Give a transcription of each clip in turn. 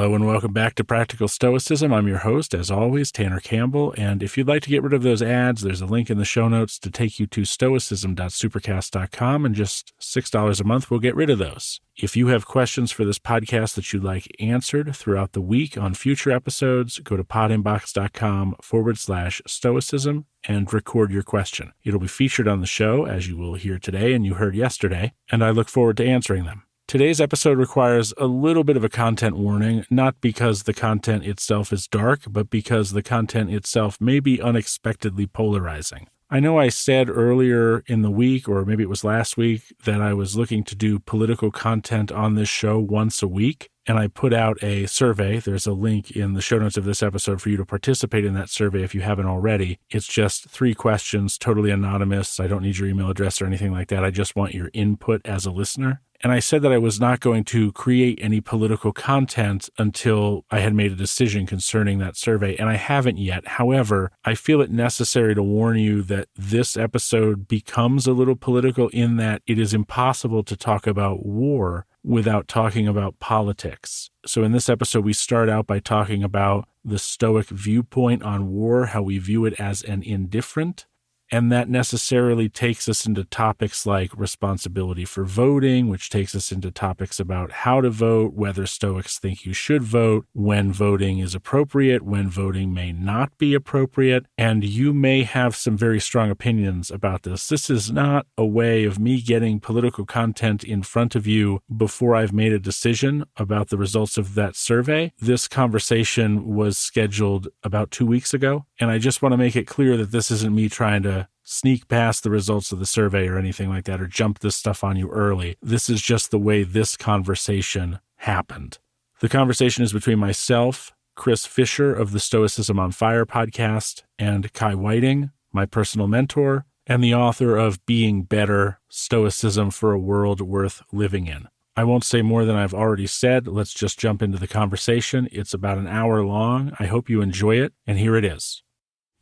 Hello and welcome back to Practical Stoicism. I'm your host, as always, Tanner Campbell. And if you'd like to get rid of those ads, there's a link in the show notes to take you to stoicism.supercast.com, and just $6 a month will get rid of those. If you have questions for this podcast that you'd like answered throughout the week on future episodes, go to podinbox.com/stoicism and record your question. It'll be featured on the show, as you will hear today and you heard yesterday, and I look forward to answering them. Today's episode requires a little bit of a content warning, not because the content itself is dark, but because the content itself may be unexpectedly polarizing. I know I said earlier in the week, or maybe it was last week, that I was looking to do political content on this show once a week, and I put out a survey. There's a link in the show notes of this episode for you to participate in that survey if you haven't already. It's just 3 questions, totally anonymous. I don't need your email address or anything like that. I just want your input as a listener. And I said that I was not going to create any political content until I had made a decision concerning that survey, and I haven't yet. However, I feel it necessary to warn you that this episode becomes a little political in that it is impossible to talk about war without talking about politics. So in this episode, we start out by talking about the Stoic viewpoint on war, how we view it as an indifferent. And that necessarily takes us into topics like responsibility for voting, which takes us into topics about how to vote, whether Stoics think you should vote, when voting is appropriate, when voting may not be appropriate. And you may have some very strong opinions about this. This is not a way of me getting political content in front of you before I've made a decision about the results of that survey. This conversation was scheduled about 2 weeks ago, and I just want to make it clear that this isn't me trying to sneak past the results of the survey or anything like that, or jump this stuff on you early. This is just the way this conversation happened. The conversation is between myself, Chris Fisher of the Stoicism on Fire podcast, and Kai Whiting, my personal mentor, and the author of Being Better, Stoicism for a World Worth Living In. I won't say more than I've already said. Let's just jump into the conversation. It's about an hour long. I hope you enjoy it, and here it is.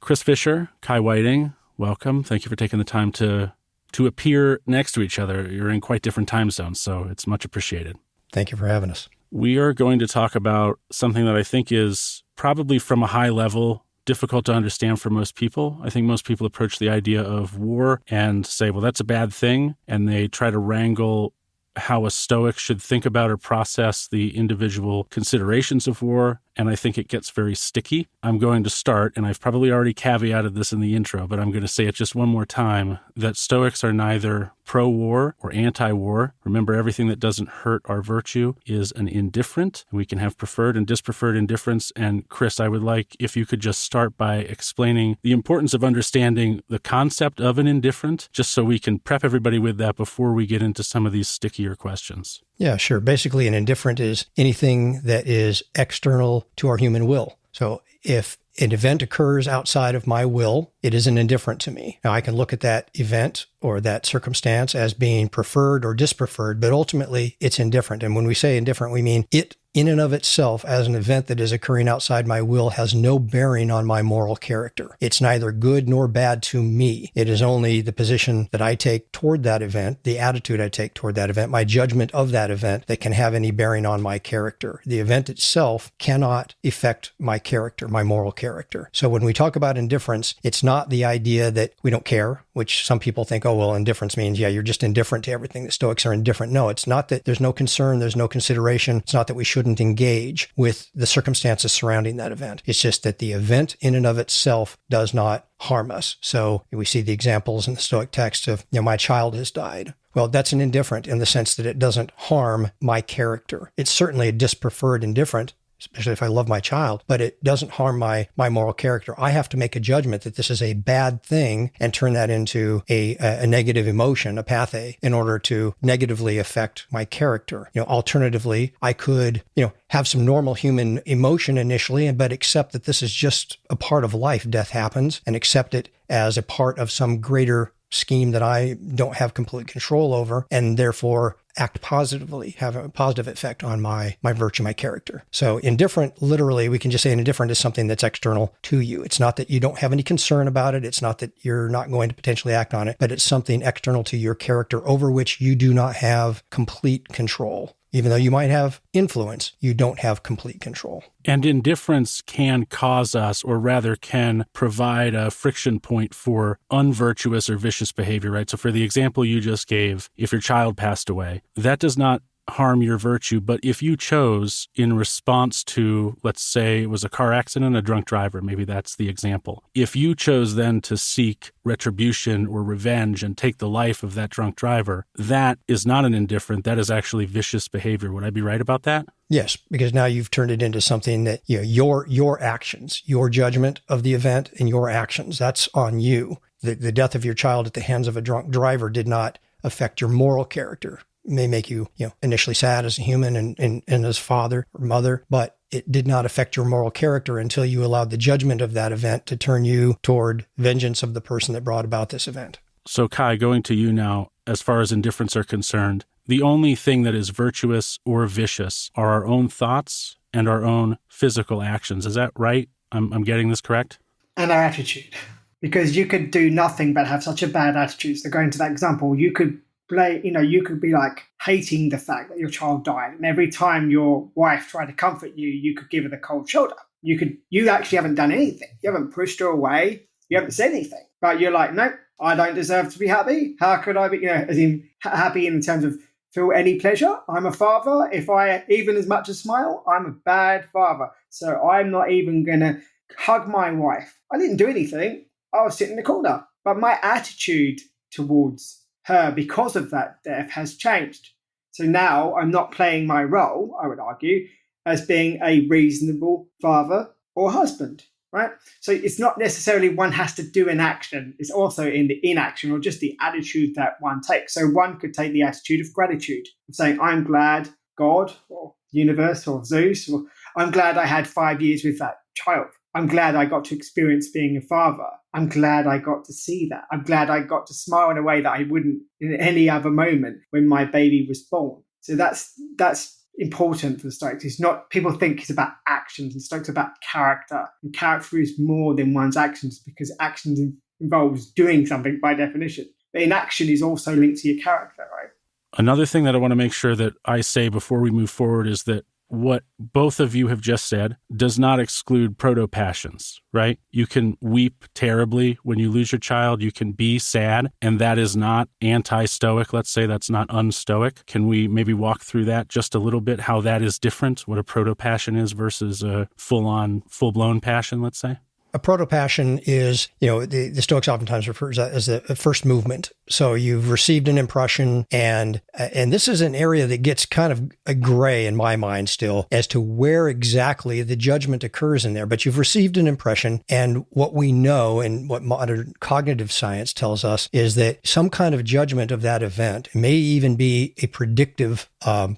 Chris Fisher, Kai Whiting, welcome. Thank you for taking the time to appear next to each other. You're in quite different time zones, so it's much appreciated. Thank you for having us. We are going to talk about something that I think is probably from a high level difficult to understand for most people. I think most people approach the idea of war and say, well, that's a bad thing, and they try to wrangle how a Stoic should think about or process the individual considerations of war, and I think it gets very sticky. I'm going to start, and I've probably already caveated this in the intro, but I'm going to say it just one more time, that Stoics are neither pro-war or anti-war. Remember, everything that doesn't hurt our virtue is an indifferent. We can have preferred and dispreferred indifference. And Chris, I would like if you could just start by explaining the importance of understanding the concept of an indifferent, just so we can prep everybody with that before we get into some of these stickier questions. Yeah, sure. Basically, an indifferent is anything that is external to our human will. So if an event occurs outside of my will, it is an indifferent to me. Now, I can look at that event or that circumstance as being preferred or dispreferred, but ultimately it's indifferent. And when we say indifferent, we mean it in and of itself as an event that is occurring outside my will has no bearing on my moral character. It's neither good nor bad to me. It is only the position that I take toward that event, the attitude I take toward that event, my judgment of that event that can have any bearing on my character. The event itself cannot affect my character, my moral character. So when we talk about indifference, it's not the idea that we don't care, which some people think, oh, well, indifference means, yeah, you're just indifferent to everything. The Stoics are indifferent. No, it's not that there's no concern, there's no consideration. It's not that we shouldn't engage with the circumstances surrounding that event. It's just that the event in and of itself does not harm us. So we see the examples in the Stoic text of, my child has died. Well, that's an indifferent in the sense that it doesn't harm my character. It's certainly a dispreferred indifferent, especially if I love my child, but it doesn't harm my moral character. I have to make a judgment that this is a bad thing and turn that into a negative emotion, apathy, in order to negatively affect my character. Alternatively, I could, have some normal human emotion initially, but accept that this is just a part of life. Death happens, and accept it as a part of some greater scheme that I don't have complete control over, and therefore act positively, have a positive effect on my virtue, my character. So indifferent, literally, we can just say an indifferent is something that's external to you. It's not that you don't have any concern about it. It's not that you're not going to potentially act on it, but it's something external to your character over which you do not have complete control. Even though you might have influence, you don't have complete control. And indifference can cause us, or rather can provide a friction point for unvirtuous or vicious behavior, right? So for the example you just gave, if your child passed away, that does not harm your virtue. But if you chose in response to, let's say it was a car accident, a drunk driver, maybe that's the example. If you chose then to seek retribution or revenge and take the life of that drunk driver, that is not an indifferent, that is actually vicious behavior. Would I be right about that? Yes, because now you've turned it into something that, your actions, your judgment of the event and your actions, that's on you. The death of your child at the hands of a drunk driver did not affect your moral character. It may make you, initially sad as a human and as father or mother, but it did not affect your moral character until you allowed the judgment of that event to turn you toward vengeance of the person that brought about this event. So Kai, going to you now, as far as indifference are concerned, the only thing that is virtuous or vicious are our own thoughts and our own physical actions. Is that right? I'm getting this correct? And our attitude. Because you could do nothing but have such a bad attitude. So going to that example, you could you could be like hating the fact that your child died. And every time your wife tried to comfort you, you could give her the cold shoulder. You actually haven't done anything. You haven't pushed her away. You haven't said anything. But you're like, nope, I don't deserve to be happy. How could I be, as in happy in terms of feel any pleasure? I'm a father. If I even as much as smile, I'm a bad father. So I'm not even going to hug my wife. I didn't do anything. I was sitting in the corner. But my attitude towards her because of that death has changed. So now I'm not playing my role, I would argue, as being a reasonable father or husband, right? So it's not necessarily one has to do an action. It's also in the inaction or just the attitude that one takes. So one could take the attitude of gratitude, of saying, I'm glad God or universe or Zeus, or I'm glad I had 5 years with that child. I'm glad I got to experience being a father. I'm glad I got to see that. I'm glad I got to smile in a way that I wouldn't in any other moment when my baby was born. So that's important for the Stoics. It's not, people think it's about actions, and Stoics about character. And character is more than one's actions, because actions involves doing something by definition. But inaction is also linked to your character, right? Another thing that I want to make sure that I say before we move forward is that what both of you have just said does not exclude protopassions, right? You can weep terribly when you lose your child. You can be sad, and that is not anti-stoic. Let's say that's not unstoic. Can we maybe walk through that just a little bit, how that is different, what a protopassion is versus a full-blown passion, let's say? A protopassion is, the Stoics oftentimes refer to that as the first movement. So you've received an impression, and this is an area that gets kind of a gray in my mind still as to where exactly the judgment occurs in there. But you've received an impression, and what we know and what modern cognitive science tells us is that some kind of judgment of that event may even be a predictive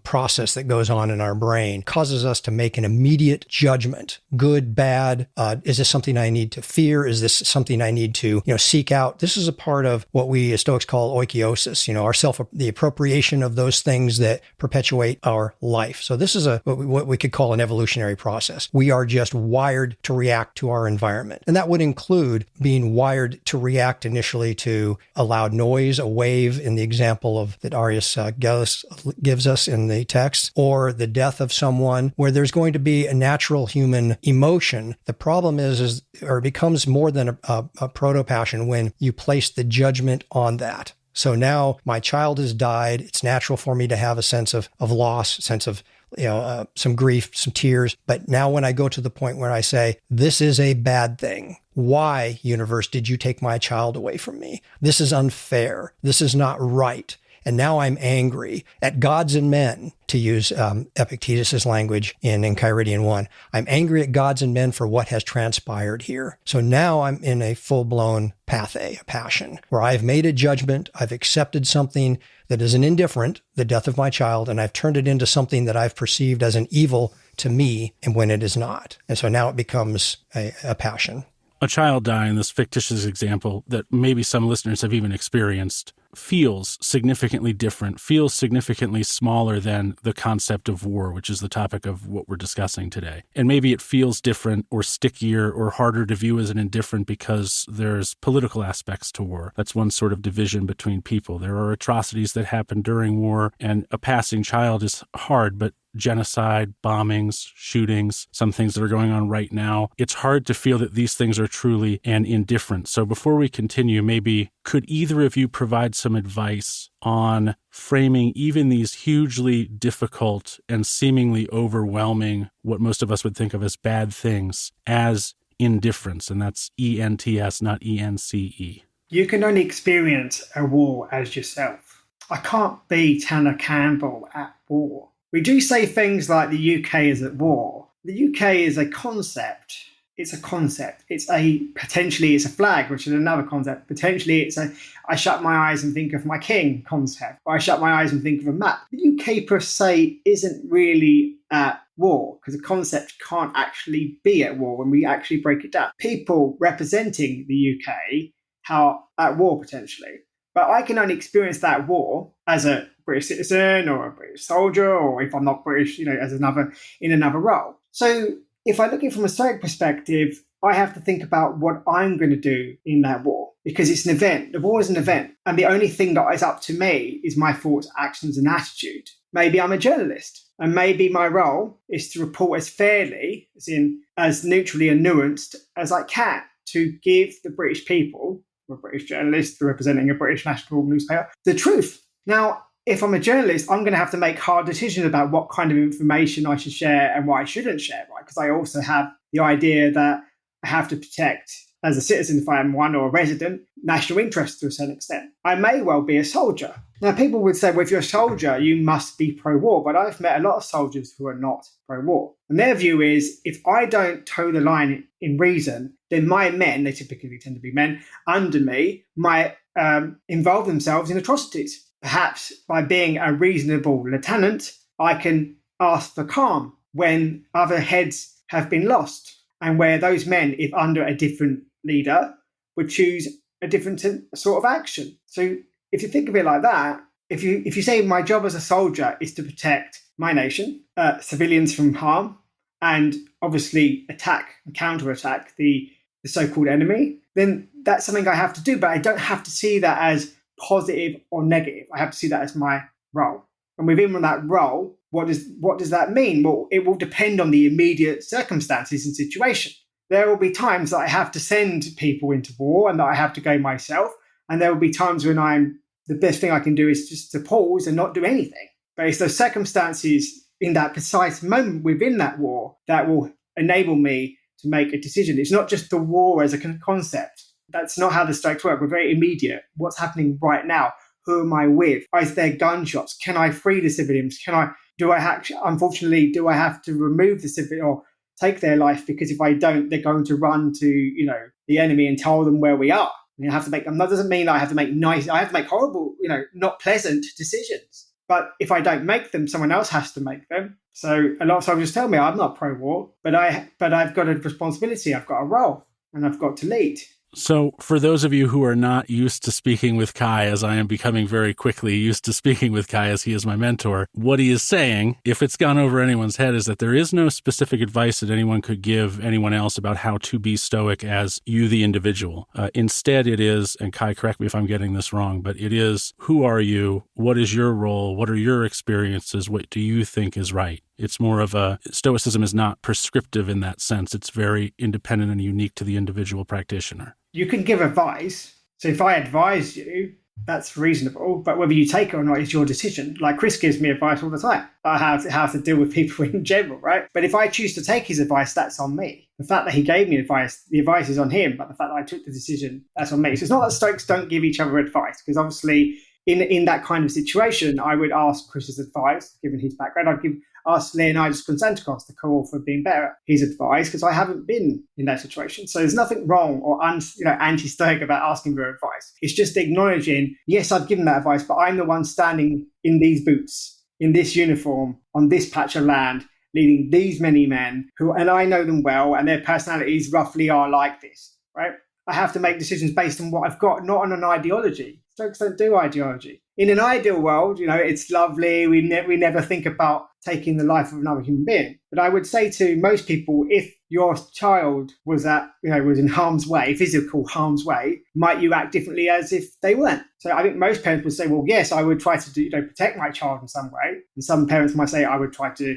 process that goes on in our brain, causes us to make an immediate judgment, good, bad. Is this something I need to fear? Is this something I need to, seek out? This is a part of what we as Stoics call oikiosis, the appropriation of those things that perpetuate our life. So this is what we could call an evolutionary process. We are just wired to react to our environment. And that would include being wired to react initially to a loud noise, a wave in the example that Arius Gellus gives us in the text, or the death of someone, where there's going to be a natural human emotion. The problem is it becomes more than a protopassion when you place the judgment on that. So now my child has died. It's natural for me to have a sense of loss, sense of some grief, some tears. But now when I go to the point where I say, this is a bad thing. Why, universe, did you take my child away from me? This is unfair. This is not right. And now I'm angry at gods and men, to use Epictetus's language in Enchiridion 1. I'm angry at gods and men for what has transpired here. So now I'm in a full-blown pathe, a passion, where I've made a judgment, I've accepted something that is an indifferent, the death of my child, and I've turned it into something that I've perceived as an evil to me, and when it is not. And so now it becomes a passion. A child dying, this fictitious example that maybe some listeners have even experienced, feels significantly different, feels significantly smaller than the concept of war, which is the topic of what we're discussing today. And maybe it feels different or stickier or harder to view as an indifferent because there's political aspects to war. That's one sort of division between people. There are atrocities that happen during war, and a passing child is hard, but genocide, bombings, shootings, some things that are going on right now. It's hard to feel that these things are truly an indifference. So before we continue, maybe could either of you provide some advice on framing even these hugely difficult and seemingly overwhelming, what most of us would think of as bad things, as indifference? And that's ENTS, not ENCE. You can only experience a war as yourself. I can't be Tanner Campbell at war. We do say things like the UK is at war. The UK is a concept. It's a concept. Potentially it's a flag, which is another concept. Potentially it's I shut my eyes and think of my king concept, or I shut my eyes and think of a map. The UK per se isn't really at war, because a concept can't actually be at war when we actually break it down. People representing the UK are at war potentially. But I can only experience that war as a British citizen or a British soldier, or if I'm not British, as in another role. So if I look at it from a Stoic perspective, I have to think about what I'm going to do in that war, because it's an event. The war is an event. And the only thing that is up to me is my thoughts, actions, and attitude. Maybe I'm a journalist, and maybe my role is to report as fairly, as neutrally and nuanced as I can, to give the British people, a British journalist representing a British national newspaper, the truth. Now, if I'm a journalist, I'm going to have to make hard decisions about what kind of information I should share and what I shouldn't share, right? Because I also have the idea that I have to protect, as a citizen, if I am one, or a resident, national interest to a certain extent. I may well be a soldier. Now, people would say, well, if you're a soldier, you must be pro-war. But I've met a lot of soldiers who are not pro-war. And their view is, if I don't toe the line in reason, then my men, they typically tend to be men, under me, might involve themselves in atrocities. Perhaps by being a reasonable lieutenant, I can ask for calm when other heads have been lost, and where those men, if under a different leader, would choose a different sort of action. So if you think of it like that, if you say my job as a soldier is to protect my nation, civilians from harm, and obviously attack and counterattack the so-called enemy, then that's something I have to do. But I don't have to see that as positive or negative. I have to see that as my role. And within that role, what does that mean? Well, it will depend on the immediate circumstances and situation. There will be times that I have to send people into war and that I have to go myself. And there will be times when the best thing I can do is just to pause and not do anything. But it's those circumstances in that precise moment within that war that will enable me to make a decision. It's not just the war as a concept. That's not how the Stoics work. We're very immediate. What's happening right now? Who am I with? Is there gunshots? Can I free the civilians? Do I have to remove the civilian or take their life? Because if I don't, they're going to run to, the enemy and tell them where we are. I have to make them. That doesn't mean I have to make I have to make horrible, not pleasant decisions. But if I don't make them, someone else has to make them. So a lot of soldiers tell me I'm not pro-war, but I've got a responsibility. I've got a role, and I've got to lead. So for those of you who are not used to speaking with Kai, as I am becoming very quickly used to speaking with Kai as he is my mentor, what he is saying, if it's gone over anyone's head, is that there is no specific advice that anyone could give anyone else about how to be stoic as you, the individual. Instead, it is, and Kai, correct me if I'm getting this wrong, but it is, who are you? What is your role? What are your experiences? What do you think is right? It's more of Stoicism is not prescriptive in that sense. It's very independent and unique to the individual practitioner. You can give advice. So if I advise you, that's reasonable. But whether you take it or not is your decision. Like Chris gives me advice all the time about how to deal with people in general, right? But if I choose to take his advice, that's on me. The fact that he gave me advice, the advice is on him. But the fact that I took the decision, that's on me. So it's not that Stoics don't give each other advice, because obviously in that kind of situation, I would ask Chris's advice, given his background. I'd ask Leonidas Konstantakos, the co-author of Being Better, his advice, because I haven't been in that situation. So there's nothing wrong or anti-Stoic about asking for advice. It's just acknowledging, yes, I've given that advice, but I'm the one standing in these boots, in this uniform, on this patch of land, leading these many men and I know them well, and their personalities roughly are like this, right? I have to make decisions based on what I've got, not on an ideology. Stoics don't do ideology. In an ideal world, it's lovely. We never think about taking the life of another human being. But I would say to most people, if your child was was in harm's way, physical harm's way, might you act differently as if they weren't? So I think most parents would say, well, yes, I would try to protect my child in some way. And some parents might say, I would try to,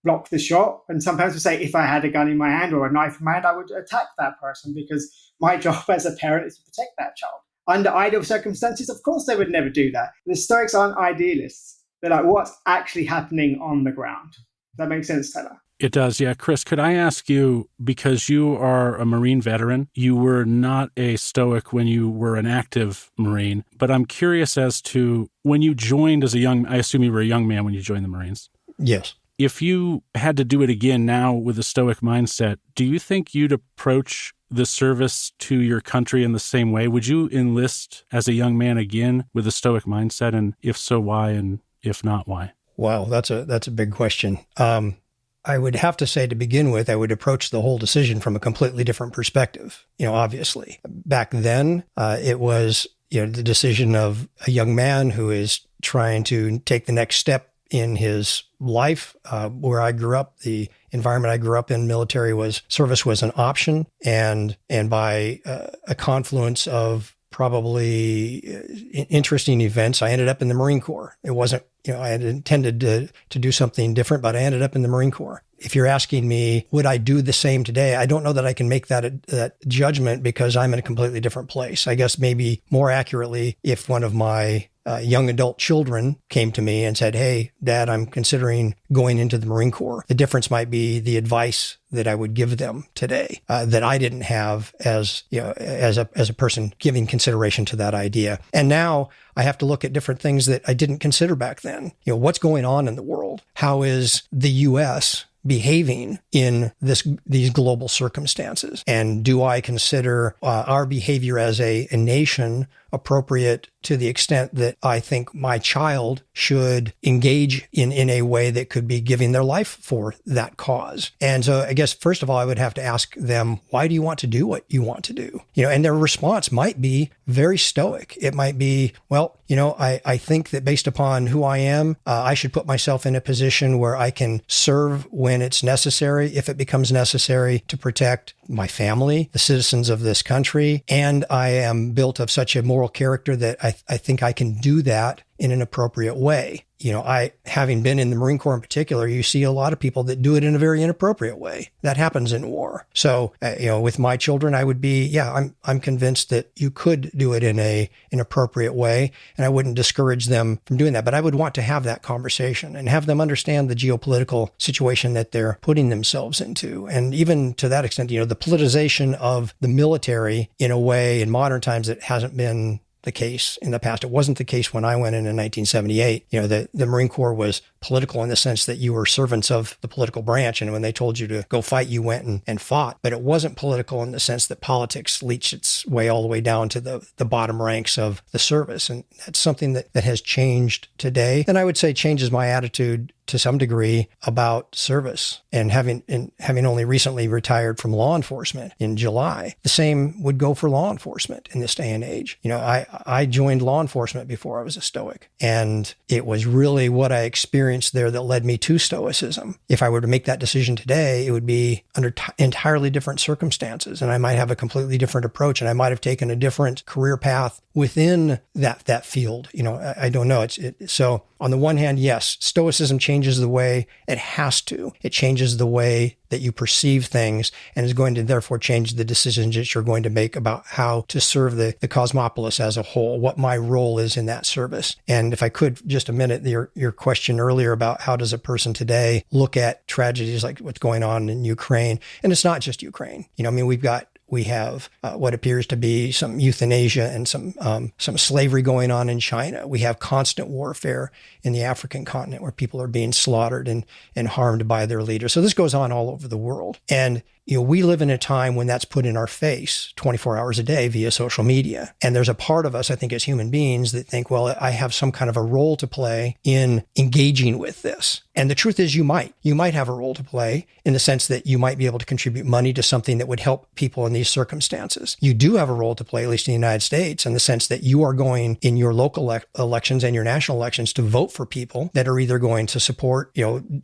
block the shot. And some parents would say, if I had a gun in my hand or a knife in my hand, I would attack that person because my job as a parent is to protect that child. Under ideal circumstances, of course, they would never do that. The Stoics aren't idealists. They're like, what's actually happening on the ground? Does that make sense, Taylor? It does, yeah. Chris, could I ask you, because you are a Marine veteran, you were not a Stoic when you were an active Marine, but I'm curious as to when you joined I assume you were a young man when you joined the Marines. Yes. If you had to do it again now with a Stoic mindset, do you think you'd approach the service to your country in the same way? Would you enlist as a young man again with a Stoic mindset? And if so, why? And if not, why? Wow, that's a big question. I would have to say to begin with, I would approach the whole decision from a completely different perspective. Obviously, back then, it was, the decision of a young man who is trying to take the next step in his life. Where I grew up, the environment I grew up in, service was an option. And by a confluence of probably interesting events, I ended up in the Marine Corps. It wasn't, I had intended to do something different, but I ended up in the Marine Corps. If you're asking me, would I do the same today? I don't know that I can make that judgment because I'm in a completely different place. I guess maybe more accurately, if one of my young adult children came to me and said, hey, Dad, I'm considering going into the Marine Corps. The difference might be the advice that I would give them today that I didn't have as a person giving consideration to that idea. And now I have to look at different things that I didn't consider back then. What's going on in the world? How is the U.S. behaving in these global circumstances? And do I consider our behavior as a nation appropriate to the extent that I think my child should engage in a way that could be giving their life for that cause? And so I guess, first of all, I would have to ask them, why do you want to do what you want to do? And their response might be very Stoic. It might be, well, I think that based upon who I am, I should put myself in a position where I can serve when it's necessary, if it becomes necessary, to protect my family, the citizens of this country. And I am built of such a moral character that I think I can do that in an appropriate way. Having been in the Marine Corps in particular, you see a lot of people that do it in a very inappropriate way. That happens in war. So, with my children, I would be, I'm convinced that you could do it in an appropriate way, and I wouldn't discourage them from doing that. But I would want to have that conversation and have them understand the geopolitical situation that they're putting themselves into. And even to that extent, the politicization of the military in a way in modern times that hasn't been the case in the past. It wasn't the case when I went in 1978. The Marine Corps was political in the sense that you were servants of the political branch. And when they told you to go fight, you went and fought. But it wasn't political in the sense that politics leached its way all the way down to the bottom ranks of the service. And that's something that has changed today. And I would say changes my attitude to some degree about service. And having only recently retired from law enforcement in July, the same would go for law enforcement in this day and age. I joined law enforcement before I was a Stoic, and it was really what I experienced there that led me to Stoicism. If I were to make that decision today, it would be under entirely different circumstances, and I might have a completely different approach, and I might have taken a different career path within that field. I don't know. So on the one hand, yes, Stoicism changes the way it has to. It changes the way that you perceive things and is going to therefore change the decisions that you're going to make about how to serve the cosmopolis as a whole, what my role is in that service. And if I could, just a minute, your question earlier about how does a person today look at tragedies like what's going on in Ukraine? And it's not just Ukraine. We have what appears to be some euthanasia and some slavery going on in China. We have constant warfare in the African continent where people are being slaughtered and harmed by their leaders. So this goes on all over the world. And we live in a time when that's put in our face 24 hours a day via social media. And there's a part of us, I think, as human beings that think, well, I have some kind of a role to play in engaging with this. And the truth is you might have a role to play in the sense that you might be able to contribute money to something that would help people in these circumstances. You do have a role to play, at least in the United States, in the sense that you are going in your local elections and your national elections to vote for people that are either going to support,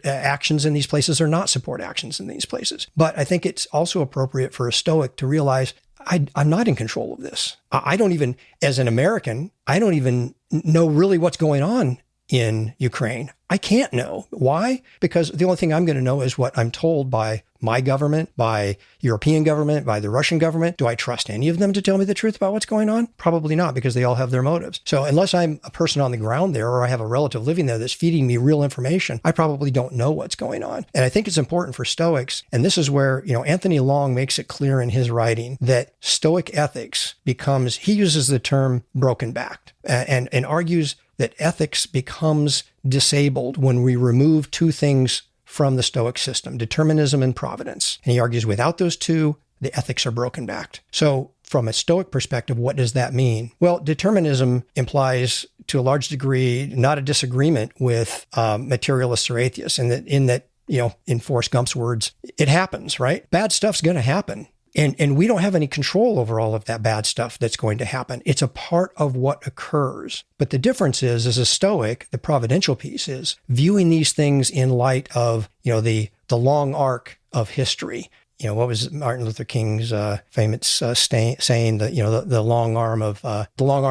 actions in these places or not support actions in these places. But I think it's also appropriate for a Stoic to realize I'm not in control of this. I don't even, as an American, I don't even know really what's going on in Ukraine. I can't know. Why? Because the only thing I'm going to know is what I'm told by my government, by European government, by the Russian government. Do I trust any of them to tell me the truth about what's going on? Probably not, because they all have their motives. So unless I'm a person on the ground there, or I have a relative living there that's feeding me real information, I probably don't know what's going on. And I think it's important for Stoics, and this is where, Anthony Long makes it clear in his writing that Stoic ethics becomes, he uses the term broken-backed, and argues that ethics becomes disabled when we remove two things from the Stoic system, determinism and providence. And he argues without those two, the ethics are broken-backed. So from a Stoic perspective, what does that mean? Well, determinism implies to a large degree not a disagreement with materialists or atheists, and that in Forrest Gump's words, it happens, right? Bad stuff's going to happen. And we don't have any control over all of that bad stuff that's going to happen. It's a part of what occurs. But the difference is, as a Stoic, the providential piece is viewing these things in light of, the long arc of history. What was Martin Luther King's famous saying that, the long arm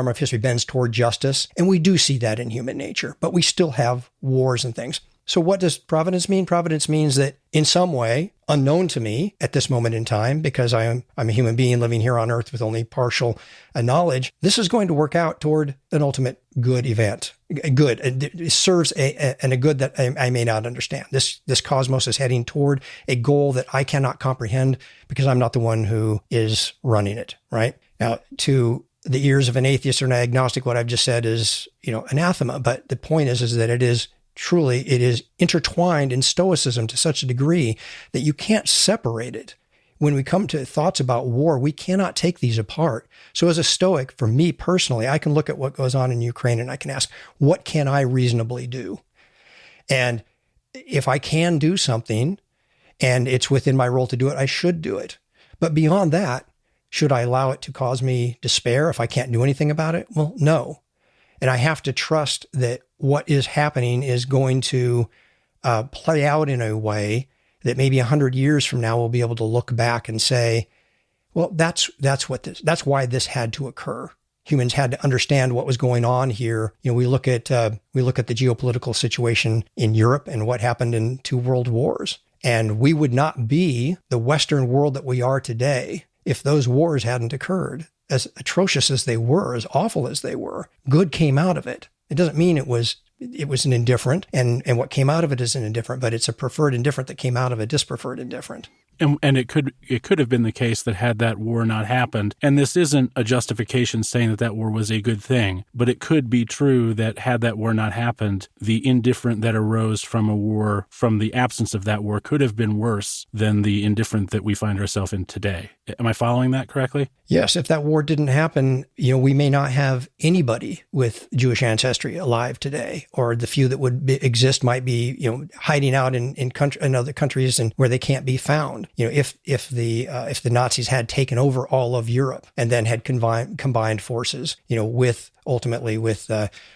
of history bends toward justice. And we do see that in human nature, but we still have wars and things. So what does providence mean? Providence means that in some way, unknown to me at this moment in time, because I'm a human being living here on earth with only partial knowledge, this is going to work out toward an ultimate good event. Good. It serves a good that I may not understand. This cosmos is heading toward a goal that I cannot comprehend because I'm not the one who is running it, right? Now, to the ears of an atheist or an agnostic, what I've just said is, anathema. But the point is that it is intertwined in Stoicism to such a degree that you can't separate it. When we come to thoughts about war, we cannot take these apart. So as a Stoic, for me personally, I can look at what goes on in Ukraine and I can ask, what can I reasonably do? And if I can do something and it's within my role to do it, I should do it. But beyond that, should I allow it to cause me despair if I can't do anything about it? Well, no. And I have to trust that what is happening is going to play out in a way that maybe 100 years from now we'll be able to look back and say, well, that's why this had to occur. Humans had to understand what was going on here. We look at the geopolitical situation in Europe and what happened in 2 world wars, and we would not be the Western world that we are today if those wars hadn't occurred. As atrocious as they were, as awful as they were, good came out of it. It doesn't mean it was an indifferent, and what came out of it is an indifferent, but it's a preferred indifferent that came out of a dispreferred indifferent. And it could have been the case that had that war not happened, and this isn't a justification saying that war was a good thing, but it could be true that had that war not happened, the indifferent that arose from a war, from the absence of that war, could have been worse than the indifferent that we find ourselves in today. Am I following that correctly? Yes, if that war didn't happen, we may not have anybody with Jewish ancestry alive today, or the few that would exist might be, hiding out in other countries and where they can't be found. If the Nazis had taken over all of Europe and then had combined forces,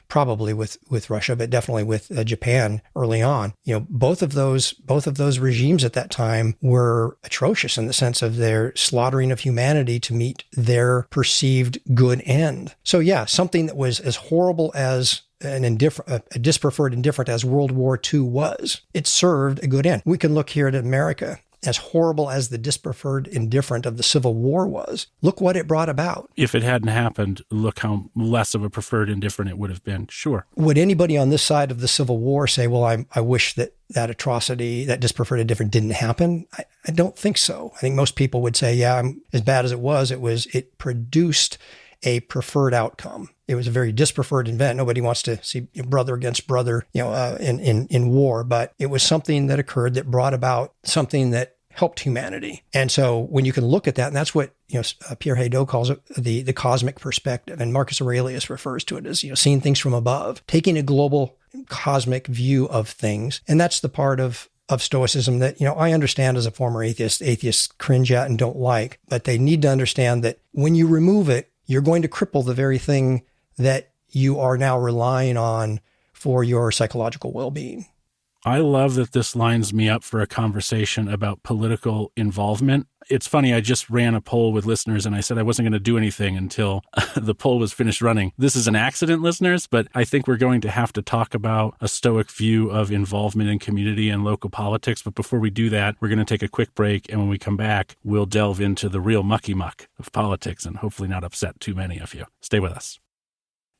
probably with Russia, but definitely with Japan early on, both of those regimes at that time were atrocious in the sense of their slaughtering of humanity to meet their perceived good end. So yeah, something that was as horrible as a dispreferred indifferent as World War II was, it served a good end. We can look here at America. As horrible as the dispreferred indifferent of the Civil War was, look what it brought about. If it hadn't happened, look how less of a preferred indifferent it would have been. Sure. Would anybody on this side of the Civil War say, well, I wish that atrocity, that dispreferred indifferent didn't happen? I don't think so. I think most people would say, yeah, as bad as it produced a preferred outcome. It was a very dispreferred event. Nobody wants to see brother against brother, in war, but it was something that occurred that brought about something that helped humanity. And so when you can look at that, and that's what Pierre Hadot calls it the cosmic perspective, and Marcus Aurelius refers to it as seeing things from above, taking a global cosmic view of things. And that's the part of Stoicism that, I understand as a former atheist, atheists cringe at and don't like, but they need to understand that when you remove it, you're going to cripple the very thing that you are now relying on for your psychological well-being. I love that this lines me up for a conversation about political involvement. It's funny, I just ran a poll with listeners and I said I wasn't going to do anything until the poll was finished running. This is an accident, listeners, but I think we're going to have to talk about a Stoic view of involvement in community and local politics. But before we do that, we're going to take a quick break. And when we come back, we'll delve into the real mucky muck of politics and hopefully not upset too many of you. Stay with us.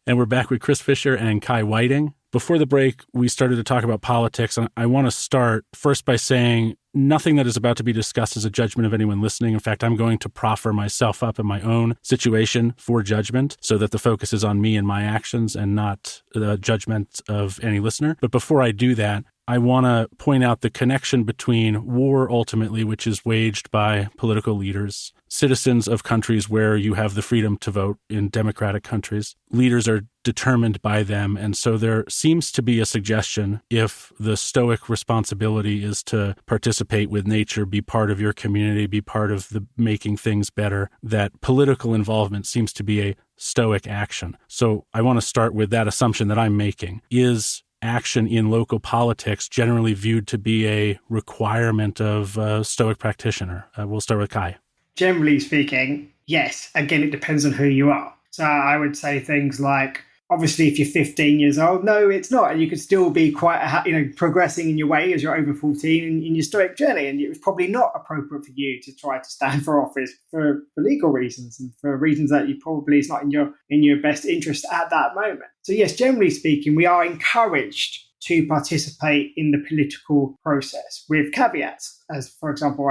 And we're back with Chris Fisher and Kai Whiting. Before the break, we started to talk about politics, and I want to start first by saying nothing that is about to be discussed is a judgment of anyone listening. In fact, I'm going to proffer myself up in my own situation for judgment so that the focus is on me and my actions and not the judgment of any listener. But before I do that, I want to point out the connection between war, ultimately, which is waged by political leaders, citizens of countries where you have the freedom to vote in democratic countries. Leaders are determined by them. And so there seems to be a suggestion, if the Stoic responsibility is to participate with nature, be part of your community, be part of the making things better, that political involvement seems to be a Stoic action. So I want to start with that assumption that I'm making. Is action in local politics generally viewed to be a requirement of a Stoic practitioner? We'll start with Kai. Generally speaking, yes. Again, it depends on who you are. So I would say things like, obviously, if you're 15 years old, no, it's not. And you could still be quite, progressing in your way as you're over 14 in your Stoic journey. And it's probably not appropriate for you to try to stand for office for legal reasons and for reasons that you probably is not in your best interest at that moment. So yes, generally speaking, we are encouraged to participate in the political process with caveats. As, for example,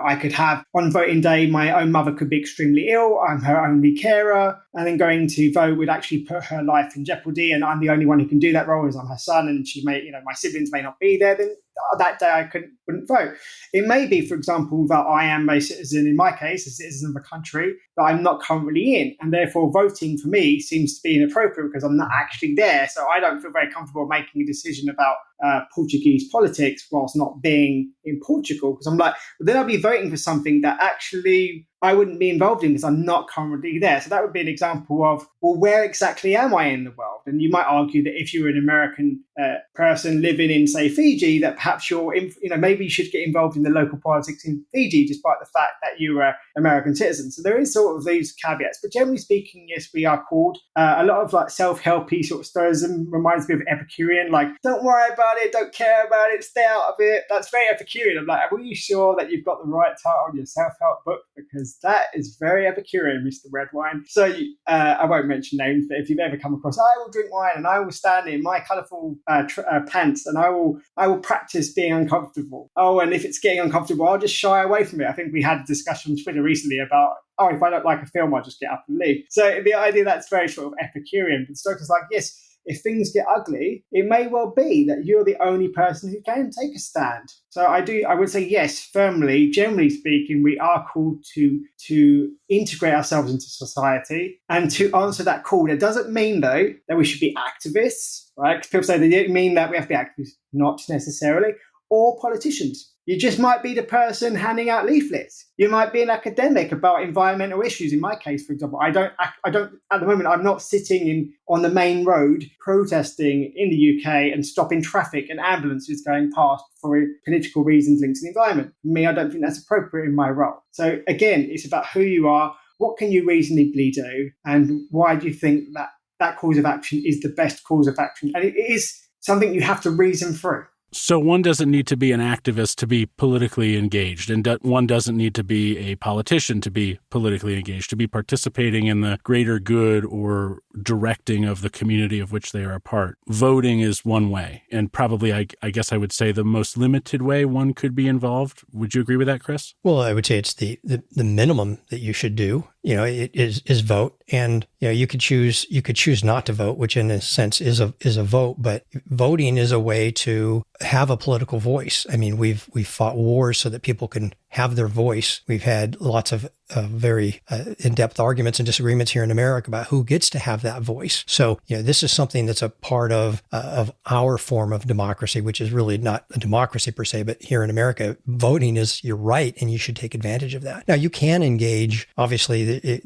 I could have on voting day, my own mother could be extremely ill. I'm her only carer. And then going to vote would actually put her life in jeopardy. And I'm the only one who can do that role, as I'm her son. And she may, my siblings may not be there. Then that day I wouldn't vote. It may be, for example, that I am a citizen, in my case, a citizen of a country that I'm not currently in. And therefore voting for me seems to be inappropriate because I'm not actually there. So I don't feel very comfortable making a decision about Portuguese politics whilst not being in Portugal, because I'm like, well, then I'll be voting for something that actually I wouldn't be involved in because I'm not currently there. So that would be an example of, well, where exactly am I in the world? And you might argue that if you're an American person living in, say, Fiji, that perhaps maybe you should get involved in the local politics in Fiji, despite the fact that you're an American citizen. So there is sort of these caveats. But generally speaking, yes, we are called. A lot of like self-helpy sort of Stoicism reminds me of Epicurean, like, don't worry about it, don't care about it, stay out of it. That's very Epicurean. I'm like, are you sure that you've got the right title on your self-help book? Because that is very Epicurean, Mr. Redwine. So I won't mention names, but if you've ever come across, I will drink wine and I will stand in my colourful pants and I will practice being uncomfortable. Oh, and if it's getting uncomfortable, I'll just shy away from it. I think we had a discussion on Twitter recently about, if I don't like a film, I'll just get up and leave. So the idea that's very sort of Epicurean. But Stoics is like, yes, if things get ugly, it may well be that you're the only person who can take a stand. So I would say yes, firmly, generally speaking, we are called to integrate ourselves into society and to answer that call. It doesn't mean, though, that we should be activists, right? People say they don't mean that we have to be activists, not necessarily, or politicians. You just might be the person handing out leaflets. You might be an academic about environmental issues. In my case, for example, I don't at the moment, I'm not sitting on the main road protesting in the UK and stopping traffic and ambulances going past for political reasons linked to the environment. For me, I don't think that's appropriate in my role. So again, it's about who you are, what can you reasonably do, and why do you think that course of action is the best course of action? And it is something you have to reason through. So one doesn't need to be an activist to be politically engaged, and one doesn't need to be a politician to be politically engaged, to be participating in the greater good or directing of the community of which they are a part. Voting is one way, and probably, I guess I would say, the most limited way one could be involved. Would you agree with that, Chris? Well, I would say it's the minimum that you should do. it is vote. And, you could choose not to vote, which in a sense is a vote, but voting is a way to have a political voice. I mean, we've fought wars so that people can have their voice. We've had lots of very in-depth arguments and disagreements here in America about who gets to have that voice. So, this is something that's a part of our form of democracy, which is really not a democracy per se, but here in America, voting is your right, and you should take advantage of that. Now, you can engage, obviously,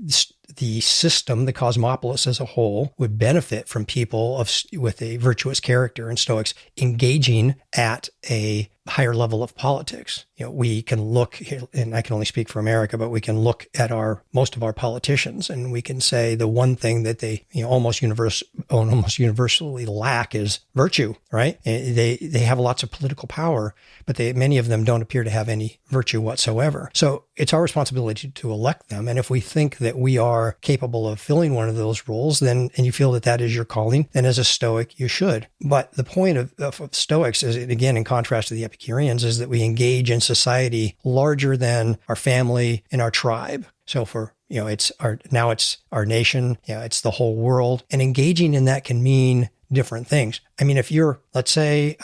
the system, the cosmopolis as a whole, would benefit from people with a virtuous character and Stoics engaging at a higher level of politics. We can look, and I can only speak for America, but we can look at most of our politicians, and we can say the one thing that they almost universally lack is virtue, right? They have lots of political power, but many of them don't appear to have any virtue whatsoever. So it's our responsibility to elect them. And if we think that we are capable of filling one of those roles, and you feel that is your calling, then as a Stoic, you should. But the point of Stoics is, again, in contrast to the Epicureans, is that we engage in society larger than our family and our tribe. So it's our nation, it's the whole world. And engaging in that can mean different things. I mean, if let's say,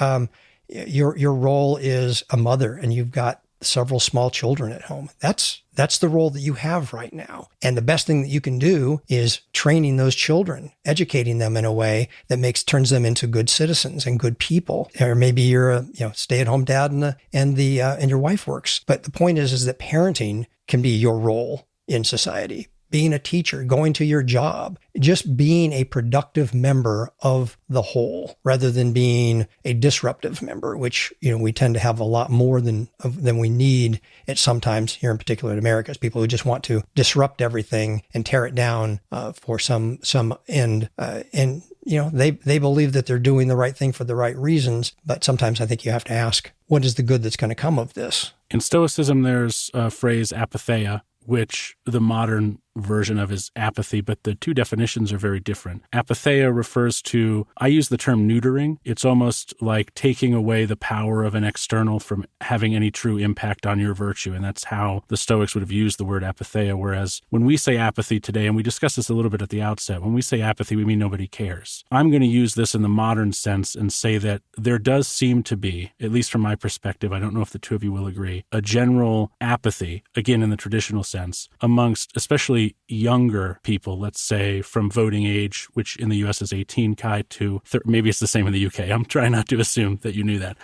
your role is a mother and you've got several small children at home, that's the role that you have right now. And the best thing that you can do is training those children, educating them in a way that turns them into good citizens and good people. Or maybe you're a stay-at-home dad and your wife works. But the point is that parenting can be your role in society. Being a teacher, going to your job, just being a productive member of the whole rather than being a disruptive member, which, we tend to have a lot more than we need at sometimes here in particular in America, is people who just want to disrupt everything and tear it down for some end. And they believe that they're doing the right thing for the right reasons. But sometimes I think you have to ask, what is the good that's going to come of this? In Stoicism, there's a phrase apatheia, which the modern version of is apathy, but the two definitions are very different. Apatheia refers to, I use the term neutering. It's almost like taking away the power of an external from having any true impact on your virtue. And that's how the Stoics would have used the word apatheia. Whereas when we say apathy today, and we discussed this a little bit at the outset, when we say apathy, we mean nobody cares. I'm going to use this in the modern sense and say that there does seem to be, at least from my perspective, I don't know if the two of you will agree, a general apathy, again in the traditional sense, amongst especially younger people, let's say from voting age, which in the US is 18, Kai, to maybe it's the same in the UK. I'm trying not to assume that you knew that.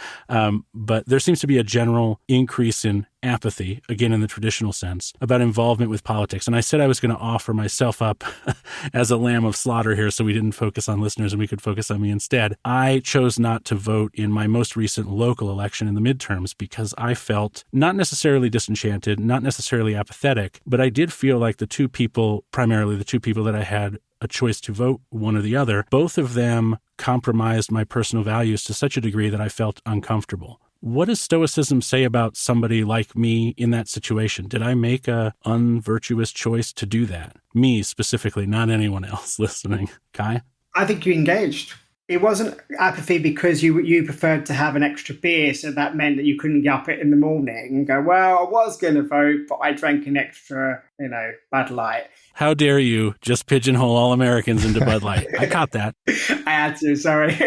But there seems to be a general increase in apathy, again in the traditional sense, about involvement with politics. And I said I was going to offer myself up as a lamb of slaughter here so we didn't focus on listeners and we could focus on me instead. I chose not to vote in my most recent local election in the midterms because I felt not necessarily disenchanted, not necessarily apathetic, but I did feel like primarily the two people that I had a choice to vote one or the other, both of them compromised my personal values to such a degree that I felt uncomfortable. What does Stoicism say about somebody like me in that situation? Did I make a unvirtuous choice to do that? Me specifically, not anyone else listening. Kai? I think you engaged. It wasn't apathy because you preferred to have an extra beer, so that meant that you couldn't get up in the morning and go, well, I was going to vote, but I drank an extra, Bud Light. How dare you just pigeonhole all Americans into Bud Light? I caught that. I had to, sorry.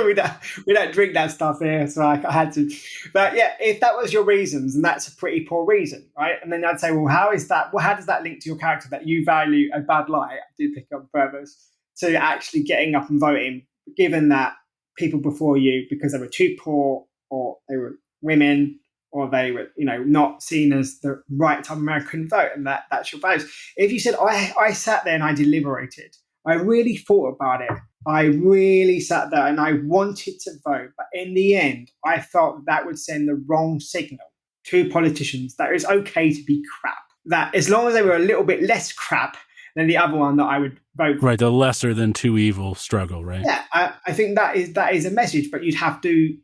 we don't drink that stuff here, so I had to. But yeah, if that was your reasons, and that's a pretty poor reason, right? And then I'd say, well, how does that link to your character that you value a Bud Light? I did pick up purpose to actually getting up and voting, given that people before you, because they were too poor or they were women or they were, not seen as the right type of American vote, and that's your values. If you said, I sat there and I deliberated, I really thought about it, I really sat there and I wanted to vote, but in the end, I felt that would send the wrong signal to politicians that it's okay to be crap, that as long as they were a little bit less crap than the other one, that I would vote for. Right, the lesser than two evil struggle, right? Yeah, I think that is a message, but you'd have to,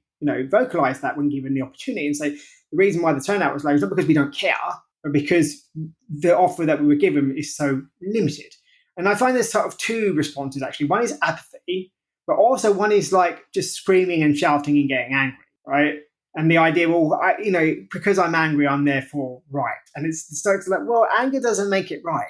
vocalize that when given the opportunity and say the reason why the turnout was low is not because we don't care, but because the offer that we were given is so limited. And I find there's sort of two responses, actually. One is apathy, but also one is like just screaming and shouting and getting angry, right? And the idea, well, because I'm angry, I'm therefore right. And it's the Stoics are like, well, anger doesn't make it right.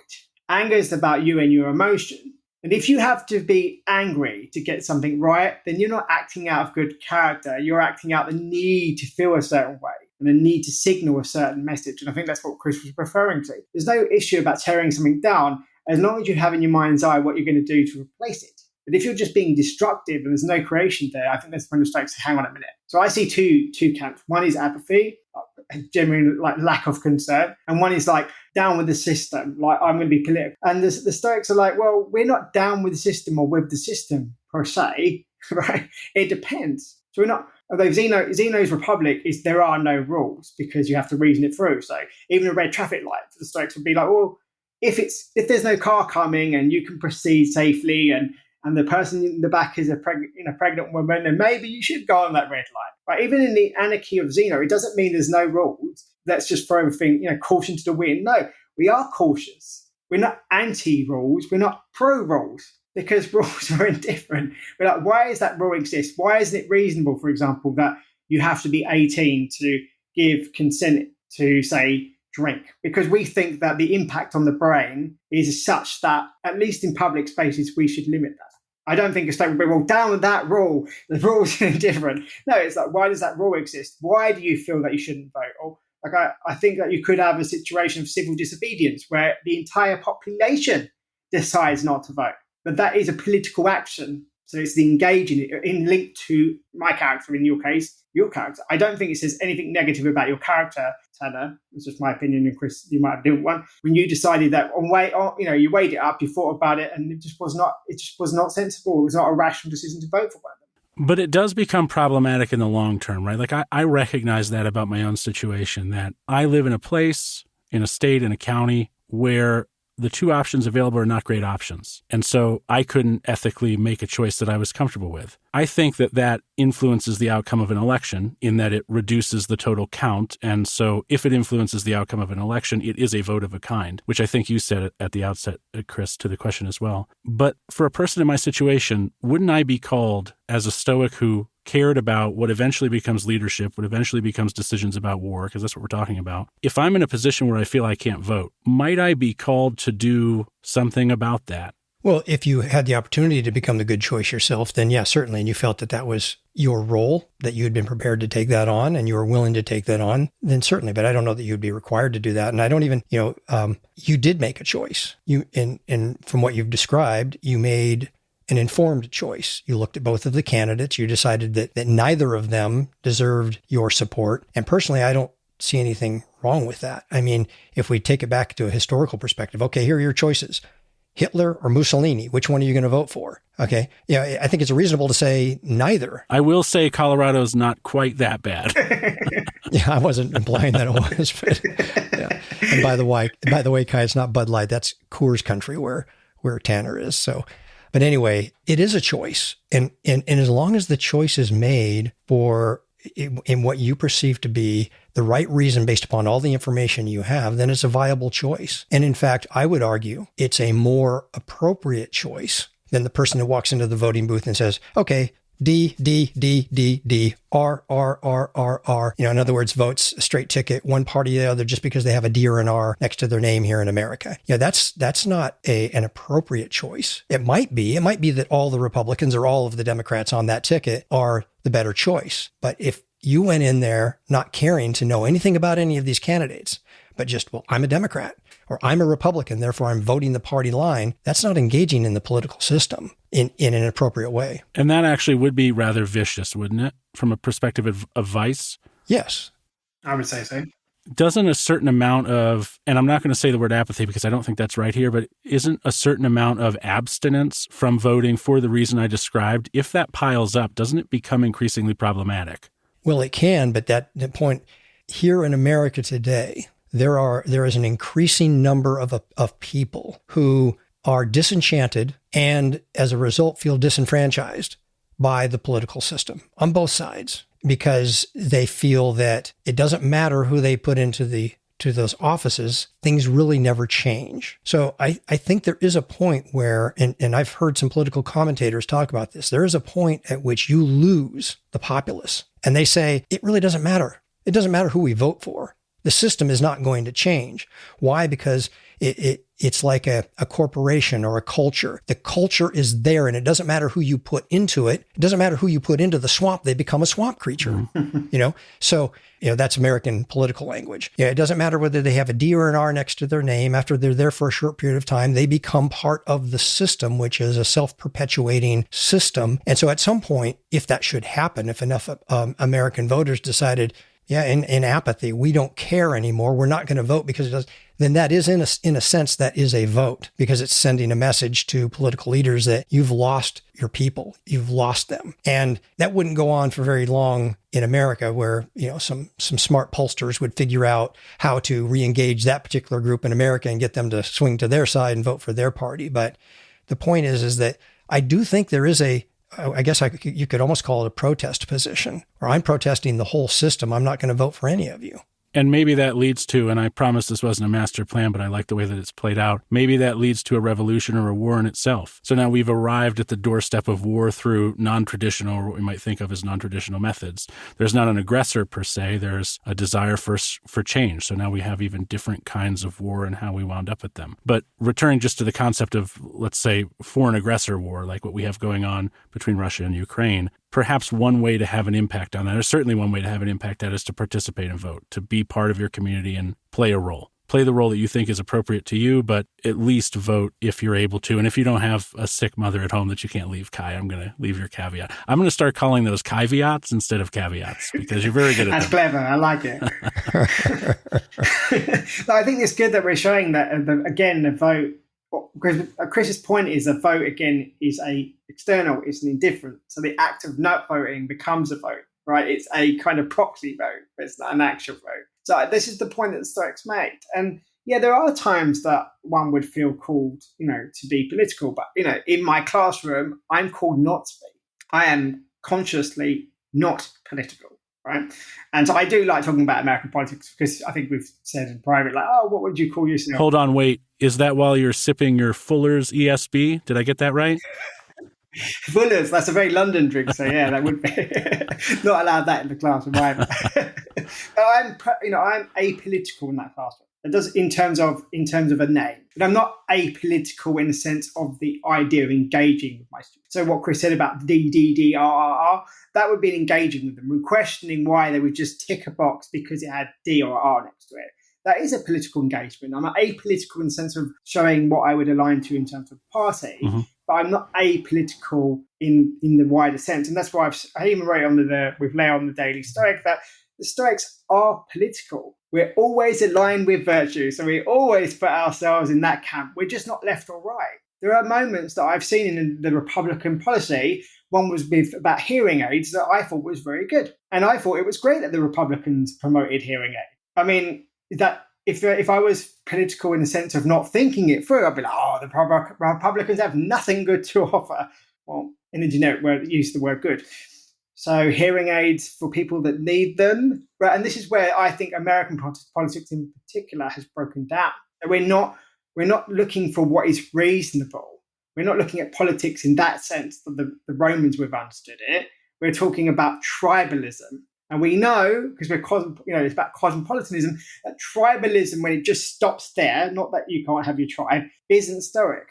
Anger is about you and your emotion. And if you have to be angry to get something right, then you're not acting out of good character. You're acting out the need to feel a certain way and the need to signal a certain message. And I think that's what Chris was referring to. There's no issue about tearing something down as long as you have in your mind's eye what you're going to do to replace it. But if you're just being destructive and there's no creation there, I think that's when it starts to hang on a minute. So I see two camps. One is apathy, genuine like lack of concern, and one is like down with the system, like I'm going to be political. And the Stoics are like, well, we're not down with the system or with the system per se, right? It depends. So we're not. Although Zeno's Republic is there are no rules because you have to reason it through. So even a red traffic light, the Stoics would be like, well, if there's no car coming and you can proceed safely and the person in the back is a pregnant woman, and maybe you should go on that red light. But even in the anarchy of Zeno, it doesn't mean there's no rules. Let's just throw everything, caution to the wind. No, we are cautious. We're not anti-rules. We're not pro-rules because rules are indifferent. We're like, why does that rule exist? Why isn't it reasonable, for example, that you have to be 18 to give consent to, say, drink? Because we think that the impact on the brain is such that, at least in public spaces, we should limit that. I don't think a state would be, well, down with that rule. The rules are different. No, it's like, why does that rule exist? Why do you feel that you shouldn't vote? Or I think that you could have a situation of civil disobedience where the entire population decides not to vote. But that is a political action. So it's the engaging in link to my character, in your case, your character. I don't think it says anything negative about your character, Tanner. It's just my opinion, and Chris, you might have a different one. When you decided that you weighed it up, you thought about it, and it just was not sensible. It was not a rational decision to vote for one of them. But it does become problematic in the long term, right? Like I recognize that about my own situation, that I live in a place, in a state, in a county where the two options available are not great options. And so I couldn't ethically make a choice that I was comfortable with. I think that influences the outcome of an election in that it reduces the total count. And so if it influences the outcome of an election, it is a vote of a kind, which I think you said at the outset, Chris, to the question as well. But for a person in my situation, wouldn't I be called as a Stoic who cared about what eventually becomes leadership, what eventually becomes decisions about war, because that's what we're talking about. If I'm in a position where I feel I can't vote, might I be called to do something about that? Well, if you had the opportunity to become the good choice yourself, then yeah, certainly. And you felt that was your role, that you had been prepared to take that on and you were willing to take that on, then certainly. But I don't know that you'd be required to do that. And I don't even, you did make a choice. And from what you've described, you made an informed choice. You looked at both of the candidates. You decided that neither of them deserved your support. And personally, I don't see anything wrong with that. I mean, if we take it back to a historical perspective, okay, here are your choices. Hitler or Mussolini, which one are you going to vote for? Okay. Yeah, I think it's reasonable to say neither. I will say Colorado's not quite that bad. Yeah, I wasn't implying that it was. But, yeah. And by the way, Kai, it's not Bud Light. That's Coors Country where Tanner is. So, but anyway, it is a choice. And as long as the choice is made for in what you perceive to be the right reason based upon all the information you have, then it's a viable choice. And in fact, I would argue it's a more appropriate choice than the person who walks into the voting booth and says, okay, D, D, D, D, D, R, R, R, R, R. In other words, votes a straight ticket, one party or the other, just because they have a D or an R next to their name here in America. That's not an appropriate choice. It might be that all the Republicans or all of the Democrats on that ticket are the better choice. But if you went in there not caring to know anything about any of these candidates, but just, well, I'm a Democrat or I'm a Republican, therefore I'm voting the party line, that's not engaging in the political system in an appropriate way. And that actually would be rather vicious, wouldn't it? From a perspective of vice? Yes. I would say so. Doesn't a certain amount of, and I'm not going to say the word apathy because I don't think that's right here, but isn't a certain amount of abstinence from voting for the reason I described, if that piles up, doesn't it become increasingly problematic? Well, it can, but the point here in America today, there is an increasing number of people who are disenchanted and as a result feel disenfranchised by the political system on both sides, because they feel that it doesn't matter who they put into those offices, things really never change. So I think there is a point where, and I've heard some political commentators talk about this, there is a point at which you lose the populace. And they say, it really doesn't matter. It doesn't matter who we vote for. the system is not going to change. Why? Because it's like a corporation or a culture. The culture is there, and it doesn't matter who you put into it. It doesn't matter who you put into the swamp. They become a swamp creature, So, that's American political language. It doesn't matter whether they have a D or an R next to their name. After they're there for a short period of time, they become part of the system, which is a self-perpetuating system. And so at some point, if that should happen, if enough American voters decided, in apathy, we don't care anymore, we're not going to vote because it does, then that is, in a sense, that is a vote, because it's sending a message to political leaders that you've lost your people, you've lost them. And that wouldn't go on for very long in America, where, some smart pollsters would figure out how to re-engage that particular group in America and get them to swing to their side and vote for their party. But the point is that I do think there is I guess you could almost call it a protest position, or I'm protesting the whole system. I'm not going to vote for any of you. And maybe that leads to, and I promise this wasn't a master plan, but I like the way that it's played out, maybe that leads to a revolution or a war in itself. So now we've arrived at the doorstep of war through non-traditional, or what we might think of as non-traditional methods. There's not an aggressor per se, there's a desire for change. So now we have even different kinds of war and how we wound up at them. But returning just to the concept of, let's say, foreign aggressor war, like what we have going on between Russia and Ukraine, perhaps one way to have an impact on that, or certainly one way to have an impact on that, is to participate and vote, to be part of your community and play a role. Play the role that you think is appropriate to you, but at least vote if you're able to. And if you don't have a sick mother at home that you can't leave, Kai, I'm going to leave your caveat. I'm going to start calling those caveats instead of caveats, because you're very good at That's them. clever. I like it. I think it's good that we're showing that, again, the vote, because Chris's point is a vote, again, is external, it's an indifference. So the act of not voting becomes a vote, right? It's a kind of proxy vote, but it's not an actual vote. So this is the point that the Stoics made. And there are times that one would feel called, to be political. But, in my classroom, I'm called not to be. I am consciously not political, right? And so I do like talking about American politics, because I think we've said in private, like, what would you call yourself? Hold on, wait. Is that while you're sipping your Fuller's ESB? Did I get that right? Fuller's, that's a very London drink, so that would be not allowed that in the classroom either. I'm apolitical in that classroom. It does in terms of a name, but I'm not apolitical in the sense of the idea of engaging with my students. So what Chris said about D, that would be engaging with them. We're questioning why they would just tick a box because it had D or R next to it. That is a political engagement. I'm apolitical in the sense of showing what I would align to in terms of party. Mm-hmm. But I'm not apolitical in the wider sense. And that's why I even wrote with Leo on the Daily Stoic that the Stoics are political. We're always aligned with virtue. So we always put ourselves in that camp. We're just not left or right. There are moments that I've seen in the Republican policy. One was about hearing aids that I thought was very good. And I thought it was great that the Republicans promoted hearing aid. I mean, that if I was political in the sense of not thinking it through, I'd be like, the Republicans have nothing good to offer. Well, in a generic word, use the word good. So hearing aids for people that need them. Right? And this is where I think American politics in particular has broken down. We're not looking for what is reasonable. We're not looking at politics in that sense that the Romans would have understood it. We're talking about tribalism. And we know, because it's about cosmopolitanism, that tribalism, when it just stops there, not that you can't have your tribe, isn't Stoic.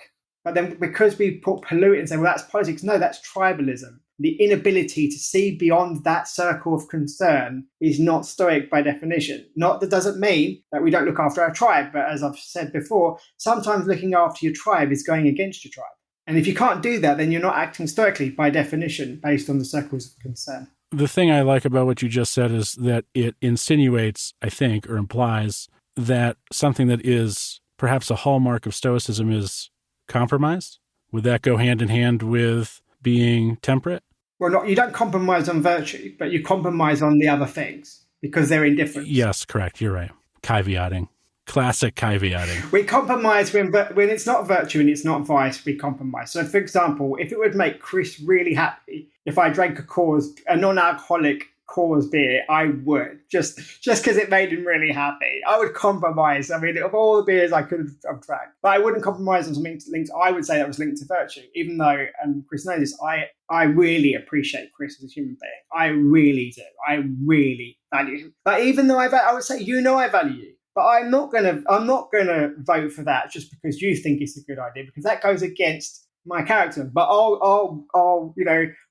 But then because we pollute it and say, well, that's politics, no, that's tribalism. The inability to see beyond that circle of concern is not Stoic by definition. Not that doesn't mean that we don't look after our tribe, but as I've said before, sometimes looking after your tribe is going against your tribe. And if you can't do that, then you're not acting stoically by definition based on the circles of concern. The thing I like about what you just said is that it insinuates, I think, or implies that something that is perhaps a hallmark of Stoicism is compromise. Would that go hand in hand with being temperate? Well, you don't compromise on virtue, but you compromise on the other things because they're indifferent. Yes, correct. You're right. Caveating. Classic caveating. We compromise when it's not virtue and it's not vice, we compromise. So, for example, if it would make Chris really happy if I drank a non-alcoholic Coors beer, I would just because it made him really happy. I would compromise. I mean, of all the beers I could have drank, but I wouldn't compromise on something linked. I would say that was linked to virtue, even though, and Chris knows this, I really appreciate Chris as a human being. I really do. I really value him. But even though I would say, I value you. But I'm not gonna vote for that just because you think it's a good idea, because that goes against my character. But I'll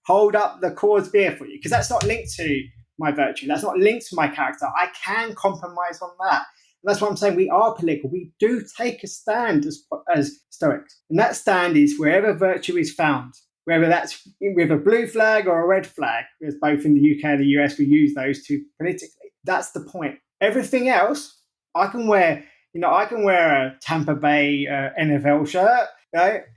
hold up the Coors beer for you, because that's not linked to my virtue. That's not linked to my character. I can compromise on that. And that's what I'm saying. We are political. We do take a stand as Stoics, and that stand is wherever virtue is found. Whether that's with a blue flag or a red flag, because both in the UK and the US we use those two politically. That's the point. Everything else, I can wear a Tampa Bay NFL shirt,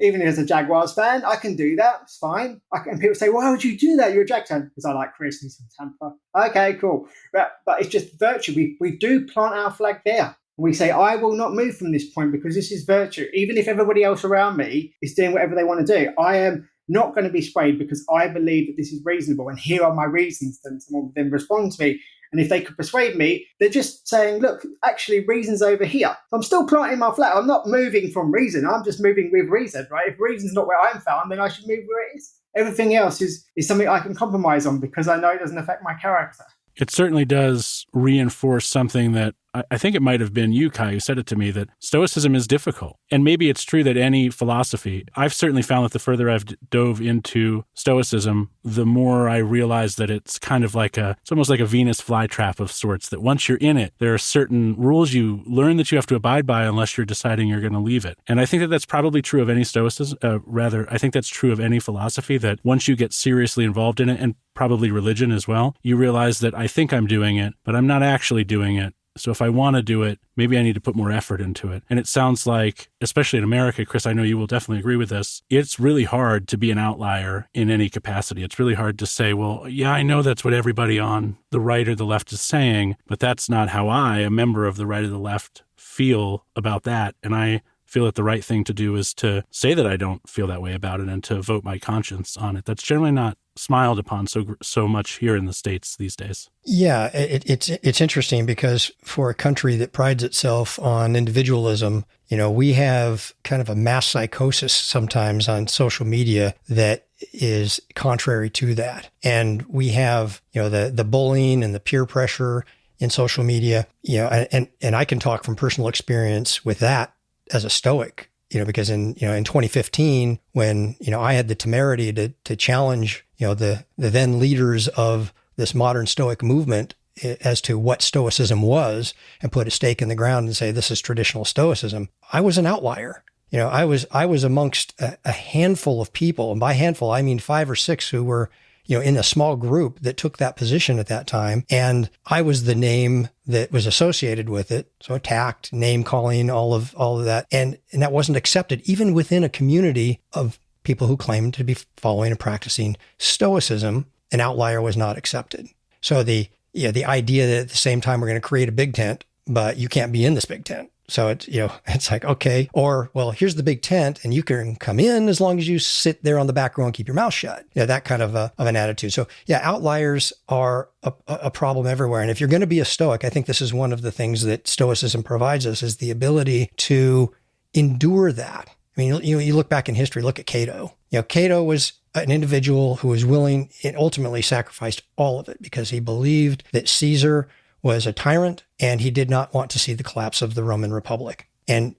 even if it's a Jaguars fan. I can do that. It's fine. And people say, why would you do that? You're a Jag fan. Because I like Chris, he's from Tampa. Okay, cool. But it's just virtue. We do plant our flag there. We say, I will not move from this point because this is virtue. Even if everybody else around me is doing whatever they want to do, I am not going to be swayed because I believe that this is reasonable. And here are my reasons. Then someone would then respond to me. And if they could persuade me, they're just saying, look, actually, reason's over here. So I'm still planting my flag. I'm not moving from reason. I'm just moving with reason, right? If reason's not where I'm found, then I should move where it is. Everything else is something I can compromise on because I know it doesn't affect my character. It certainly does reinforce something that I think it might have been you, Kai, who said it to me, that Stoicism is difficult. And maybe it's true that any philosophy, I've certainly found that the further I've dove into Stoicism, the more I realize that it's kind of like it's almost like a Venus flytrap of sorts, that once you're in it, there are certain rules you learn that you have to abide by unless you're deciding you're going to leave it. And I think that that's probably true of any Stoicism, I think that's true of any philosophy, that once you get seriously involved in it, and probably religion as well, you realize that I think I'm doing it, but I'm not actually doing it. So if I want to do it, maybe I need to put more effort into it. And it sounds like, especially in America, Chris, I know you will definitely agree with this, it's really hard to be an outlier in any capacity. It's really hard to say, well, yeah, I know that's what everybody on the right or the left is saying, but that's not how I, a member of the right or the left, feel about that. And I feel that the right thing to do is to say that I don't feel that way about it and to vote my conscience on it. That's generally not smiled upon so much here in the States these days. Yeah, it's interesting because for a country that prides itself on individualism, we have kind of a mass psychosis sometimes on social media that is contrary to that. And we have, the bullying and the peer pressure in social media, and I can talk from personal experience with that as a Stoic, because in 2015, when, I had the temerity to challenge, the then leaders of this modern Stoic movement as to what Stoicism was and put a stake in the ground and say, this is traditional Stoicism. I was an outlier. I was amongst a handful of people. And by handful, I mean 5 or 6 who were, in a small group that took that position at that time. And I was the name that was associated with it. So attacked, name calling, all of that. And that wasn't accepted even within a community of people who claimed to be following and practicing Stoicism. An outlier was not accepted. So the idea that at the same time we're going to create a big tent, but you can't be in this big tent. So it's like, okay, or, well, here's the big tent and you can come in as long as you sit there on the back row and keep your mouth shut. That kind of an attitude. So yeah, outliers are a problem everywhere. And if you're going to be a Stoic, I think this is one of the things that Stoicism provides us, is the ability to endure that. I mean, you look back in history, look at Cato. Cato was an individual who was willing and ultimately sacrificed all of it because he believed that Caesar was a tyrant and he did not want to see the collapse of the Roman Republic and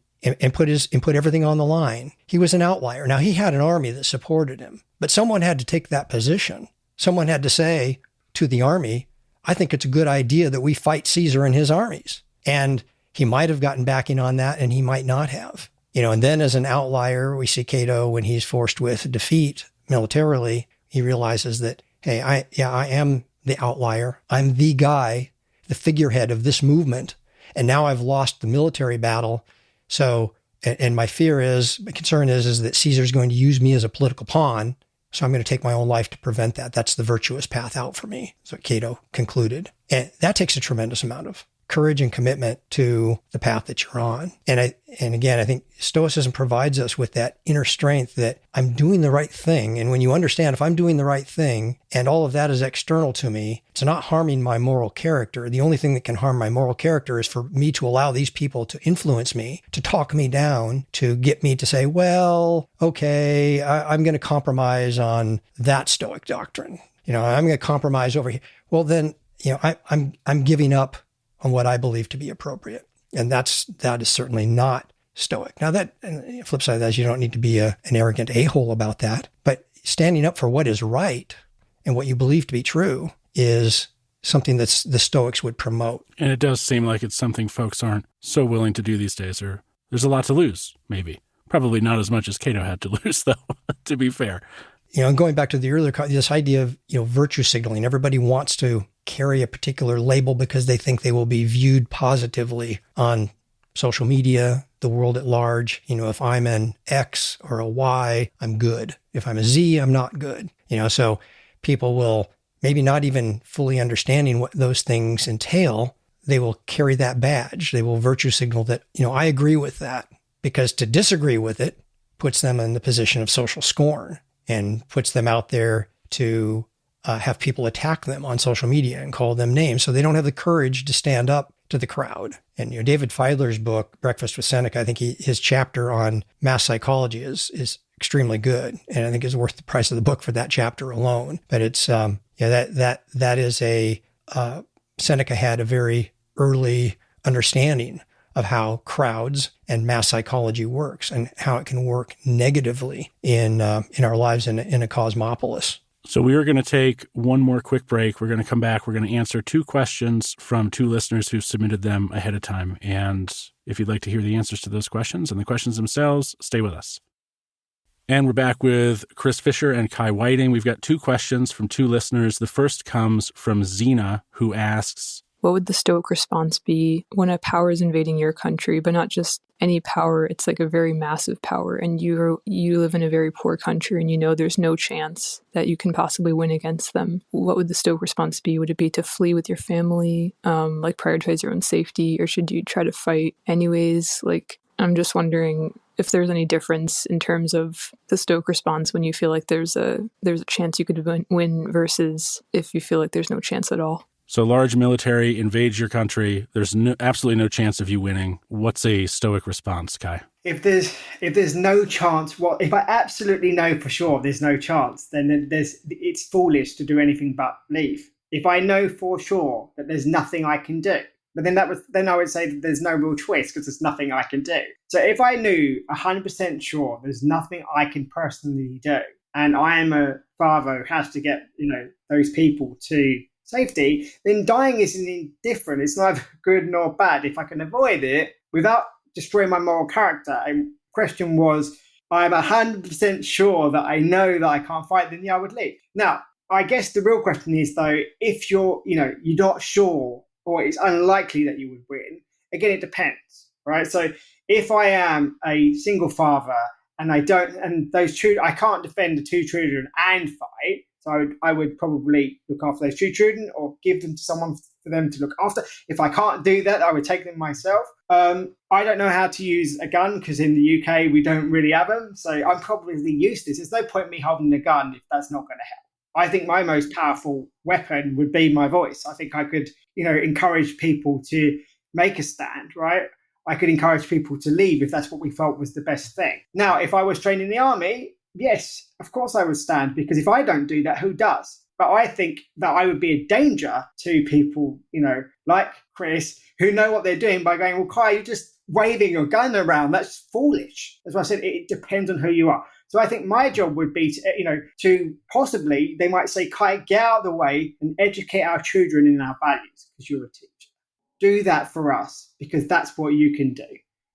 put everything on the line. He was an outlier. Now, he had an army that supported him, but someone had to take that position. Someone had to say to the army, I think it's a good idea that we fight Caesar and his armies. And he might have gotten backing on that and he might not have. And then as an outlier, we see Cato when he's forced with defeat militarily, he realizes that, hey, I am the outlier. I'm the guy, the figurehead of this movement. And now I've lost the military battle. So, and my concern is that Caesar's going to use me as a political pawn. So I'm going to take my own life to prevent that. That's the virtuous path out for me. So Cato concluded. And that takes a tremendous amount of courage and commitment to the path that you're on. And again, I think Stoicism provides us with that inner strength that I'm doing the right thing. And when you understand, if I'm doing the right thing and all of that is external to me, it's not harming my moral character. The only thing that can harm my moral character is for me to allow these people to influence me, to talk me down, to get me to say, well, okay, I'm going to compromise on that Stoic doctrine. I'm going to compromise over here. Well, then, I'm giving up on what I believe to be appropriate. And that is certainly not Stoic. Now, that flip side of that is you don't need to be an arrogant a-hole about that. But standing up for what is right and what you believe to be true is something that the Stoics would promote. And it does seem like it's something folks aren't so willing to do these days, or there's a lot to lose, maybe. Probably not as much as Cato had to lose, though, to be fair. And going back to the earlier, this idea of, virtue signaling, everybody wants to carry a particular label because they think they will be viewed positively on social media, the world at large. If I'm an X or a Y, I'm good. If I'm a Z, I'm not good. So people will, maybe not even fully understanding what those things entail, they will carry that badge. They will virtue signal that, I agree with that, because to disagree with it puts them in the position of social scorn and puts them out there to have people attack them on social media and call them names. So they don't have the courage to stand up to the crowd. And David Feidler's book, Breakfast with Seneca, I think his chapter on mass psychology is extremely good, and I think is worth the price of the book for that chapter alone. But it's that is a Seneca had a very early understanding of how crowds and mass psychology works and how it can work negatively in our lives in a cosmopolis. So we are going to take one more quick break. We're going to come back. We're going to answer 2 questions from 2 listeners who submitted them ahead of time. And if you'd like to hear the answers to those questions and the questions themselves, stay with us. And we're back with Chris Fisher and Kai Whiting. We've got 2 questions from 2 listeners. The first comes from Zena, who asks, what would the Stoic response be when a power is invading your country, but not just any power? It's like a very massive power, and you live in a very poor country, and there's no chance that you can possibly win against them. What would the Stoic response be? Would it be to flee with your family, prioritize your own safety, or should you try to fight anyways? I'm just wondering if there's any difference in terms of the Stoic response when you feel like there's a chance you could win versus if you feel like there's no chance at all. So large military invades your country. There's absolutely no chance of you winning. What's a Stoic response, Kai? If there's no chance, if I absolutely know for sure there's no chance, then it's foolish to do anything but leave. If I know for sure that there's nothing I can do, but then I would say that there's no real choice because there's nothing I can do. So if I knew 100% sure there's nothing I can personally do, and I am a father who has to get those people to safety, then dying isn't indifferent. It's neither good nor bad if I can avoid it without destroying my moral character. And the question was, I'm 100% sure that I know that I can't fight, then I would leave. Now, I guess the real question is, though, if you're not sure or it's unlikely that you would win, again, it depends, right? So if I am a single father and I can't defend the 2 children and fight, so I would probably look after those 2 children or give them to someone for them to look after. If I can't do that, I would take them myself. I don't know how to use a gun because in the UK, we don't really have them. So I'm probably useless. There's no point in me holding a gun if that's not going to help. I think my most powerful weapon would be my voice. I think I could, encourage people to make a stand, right? I could encourage people to leave if that's what we felt was the best thing. Now, if I was trained in the army, yes, of course I would stand, because if I don't do that, who does? But I think that I would be a danger to people, like Chris, who know what they're doing by going, well, Kai, you're just waving your gun around. That's foolish. As I said, it depends on who you are. So I think my job would be to possibly, they might say, Kai, get out of the way and educate our children in our values, because you're a teacher. Do that for us, because that's what you can do.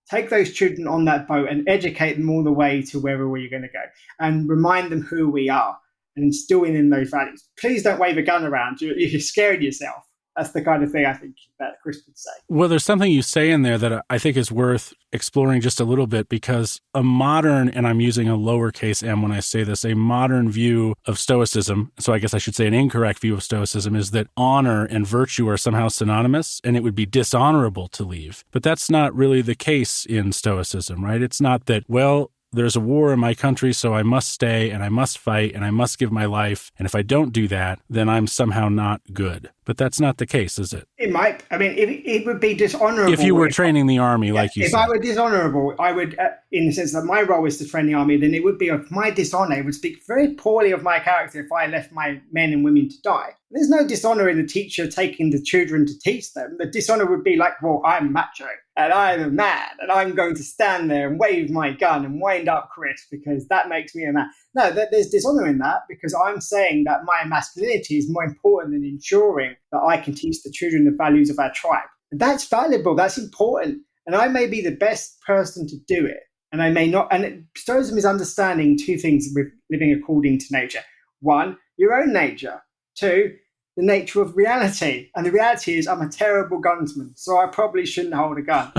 Take those children on that boat and educate them all the way to wherever you're going to go, and remind them who we are and instilling in those values. Please don't wave a gun around. You're scaring yourself. That's the kind of thing I think that Chris would say. Well, there's something you say in there that I think is worth exploring just a little bit, because a modern, and I'm using a lowercase m when I say this, a modern view of Stoicism, so I guess I should say an incorrect view of Stoicism, is that honor and virtue are somehow synonymous, and it would be dishonorable to leave. But that's not really the case in Stoicism, right? It's not that, well, there's a war in my country, so I must stay and I must fight and I must give my life. And if I don't do that, then I'm somehow not good. But that's not the case, is it? It might. I mean, it would be dishonorable. If you were training the army, like you said. If I were dishonorable, I would, in the sense that my role is to train the army, then it would be of my dishonor. It would speak very poorly of my character if I left my men and women to die. There's no dishonor in the teacher taking the children to teach them. The dishonor would be like, well, I'm macho and I'm a man and I'm going to stand there and wave my gun and wind up Chris because that makes me a man. No, there's dishonor in that because I'm saying that my masculinity is more important than ensuring that I can teach the children the values of our tribe. And that's valuable. That's important. And I may be the best person to do it. And I may not. And Stoicism is understanding two things with living according to nature. One, your own nature. Two, the nature of reality. And the reality is I'm a terrible gunsman, so I probably shouldn't hold a gun.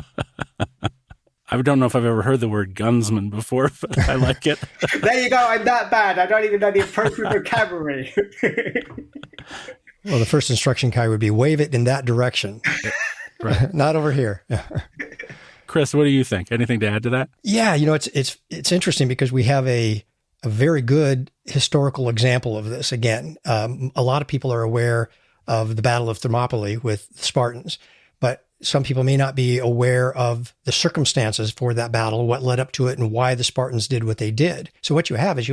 I don't know if I've ever heard the word gunsman before, but I like it. There you go. I'm that bad. I don't even know the appropriate vocabulary. Well, the first instruction, Kai, would be wave it in that direction. Right. Not over here. Chris, what do you think? Anything to add to that? Yeah, it's interesting because we have a very good historical example of this. Again, a lot of people are aware of the Battle of Thermopylae with the Spartans, but some people may not be aware of the circumstances for that battle, what led up to it, and why the Spartans did what they did. So what you have is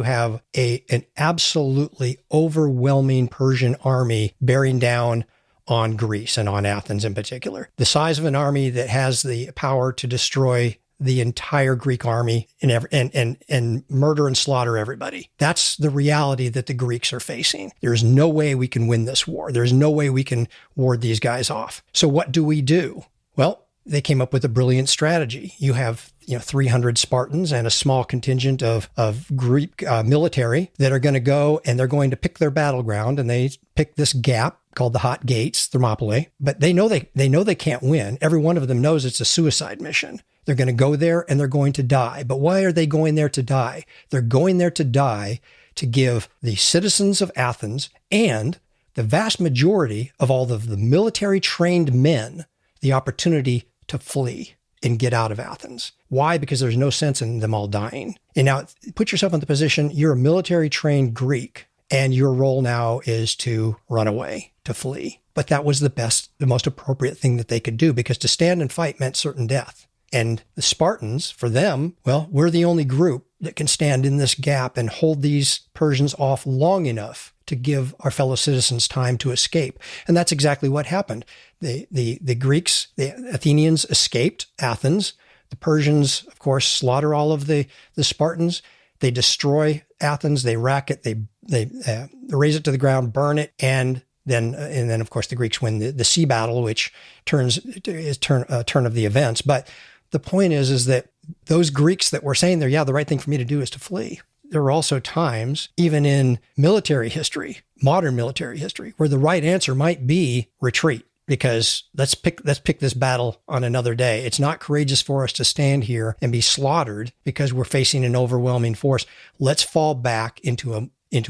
an absolutely overwhelming Persian army bearing down on Greece and on Athens in particular. The size of an army that has the power to destroy the entire Greek army and murder and slaughter everybody. That's the reality that the Greeks are facing. There's no way we can win this war. There's no way we can ward these guys off. So what do we do? Well, they came up with a brilliant strategy. You have 300 Spartans and a small contingent of Greek military that are going to go and they're going to pick their battleground, and they pick this gap called the Hot Gates, Thermopylae. But they know they can't win. Every one of them knows it's a suicide mission. They're going to go there and they're going to die. But why are they going there to die? They're going there to die to give the citizens of Athens and the vast majority of all of the military trained men the opportunity to flee and get out of Athens. Why? Because there's no sense in them all dying. And now put yourself in the position, you're a military trained Greek and your role now is to run away, to flee. But that was the most appropriate thing that they could do, because to stand and fight meant certain death. And the Spartans, for them, well, we're the only group that can stand in this gap and hold these Persians off long enough to give our fellow citizens time to escape. And that's exactly what happened. The Greeks, the Athenians escaped Athens. The Persians, of course, slaughter all of the Spartans. They destroy Athens. They rack it. They raze it to the ground, burn it, and then of course the Greeks win the sea battle, which turn of the events. But the point is that those Greeks that were saying there, yeah, the right thing for me to do is to flee. There were also times, even in military history, modern military history, where the right answer might be retreat, because let's pick this battle on another day. It's not courageous for us to stand here and be slaughtered because we're facing an overwhelming force. Let's fall back into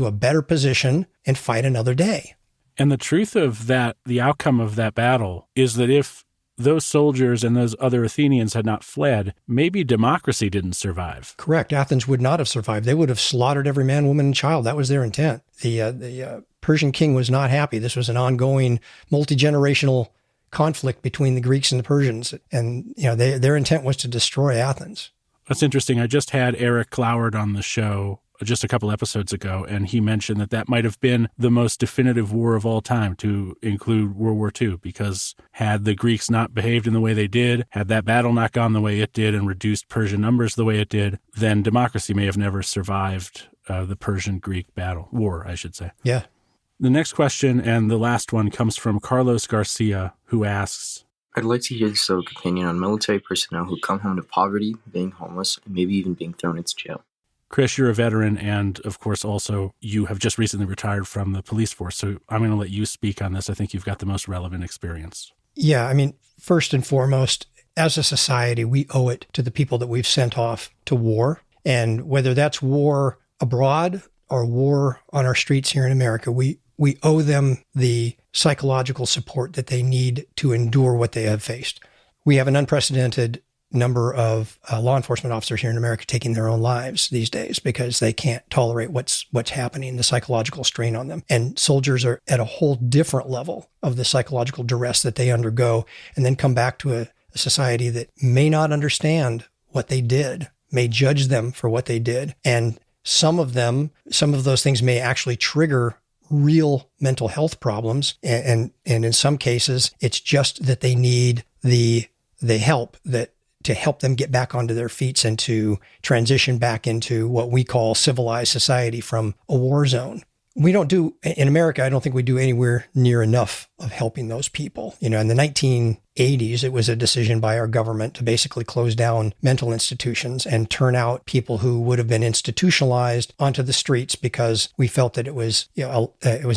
a better position and fight another day. And the truth of that, the outcome of that battle, is that if those soldiers and those other Athenians had not fled, maybe democracy didn't survive. Correct. Athens would not have survived. They would have slaughtered every man, woman, and child. That was their intent. The Persian king was not happy. This was an ongoing multi-generational conflict between the Greeks and the Persians. And their intent was to destroy Athens. That's interesting. I just had Eric Cloward on the show just a couple episodes ago, and he mentioned that might have been the most definitive war of all time, to include World War II, because had the Greeks not behaved in the way they did, had that battle not gone the way it did and reduced Persian numbers the way it did, then democracy may have never survived the Persian-Greek war, I should say. Yeah. The next question, and the last one, comes from Carlos Garcia, who asks, I'd like to hear the Stoic opinion on military personnel who come home to poverty, being homeless, and maybe even being thrown into jail. Chris, you're a veteran, and of course also you have just recently retired from the police force, so I'm going to let you speak on this. I think you've got the most relevant experience. Yeah, I mean, first and foremost, as a society, we owe it to the people that we've sent off to war. And whether that's war abroad or war on our streets here in America, we owe them the psychological support that they need to endure what they have faced. We have an unprecedented number of law enforcement officers here in America taking their own lives these days because they can't tolerate what's happening, the psychological strain on them. And soldiers are at a whole different level of the psychological duress that they undergo, and then come back to a society that may not understand what they did, may judge them for what they did. And some of those things may actually trigger real mental health problems. And in some cases, it's just that they need the help to help them get back onto their feet and to transition back into what we call civilized society from a war zone. We don't do, in America, I don't think we do anywhere near enough of helping those people. In the 1980s, it was a decision by our government to basically close down mental institutions and turn out people who would have been institutionalized onto the streets because we felt that it was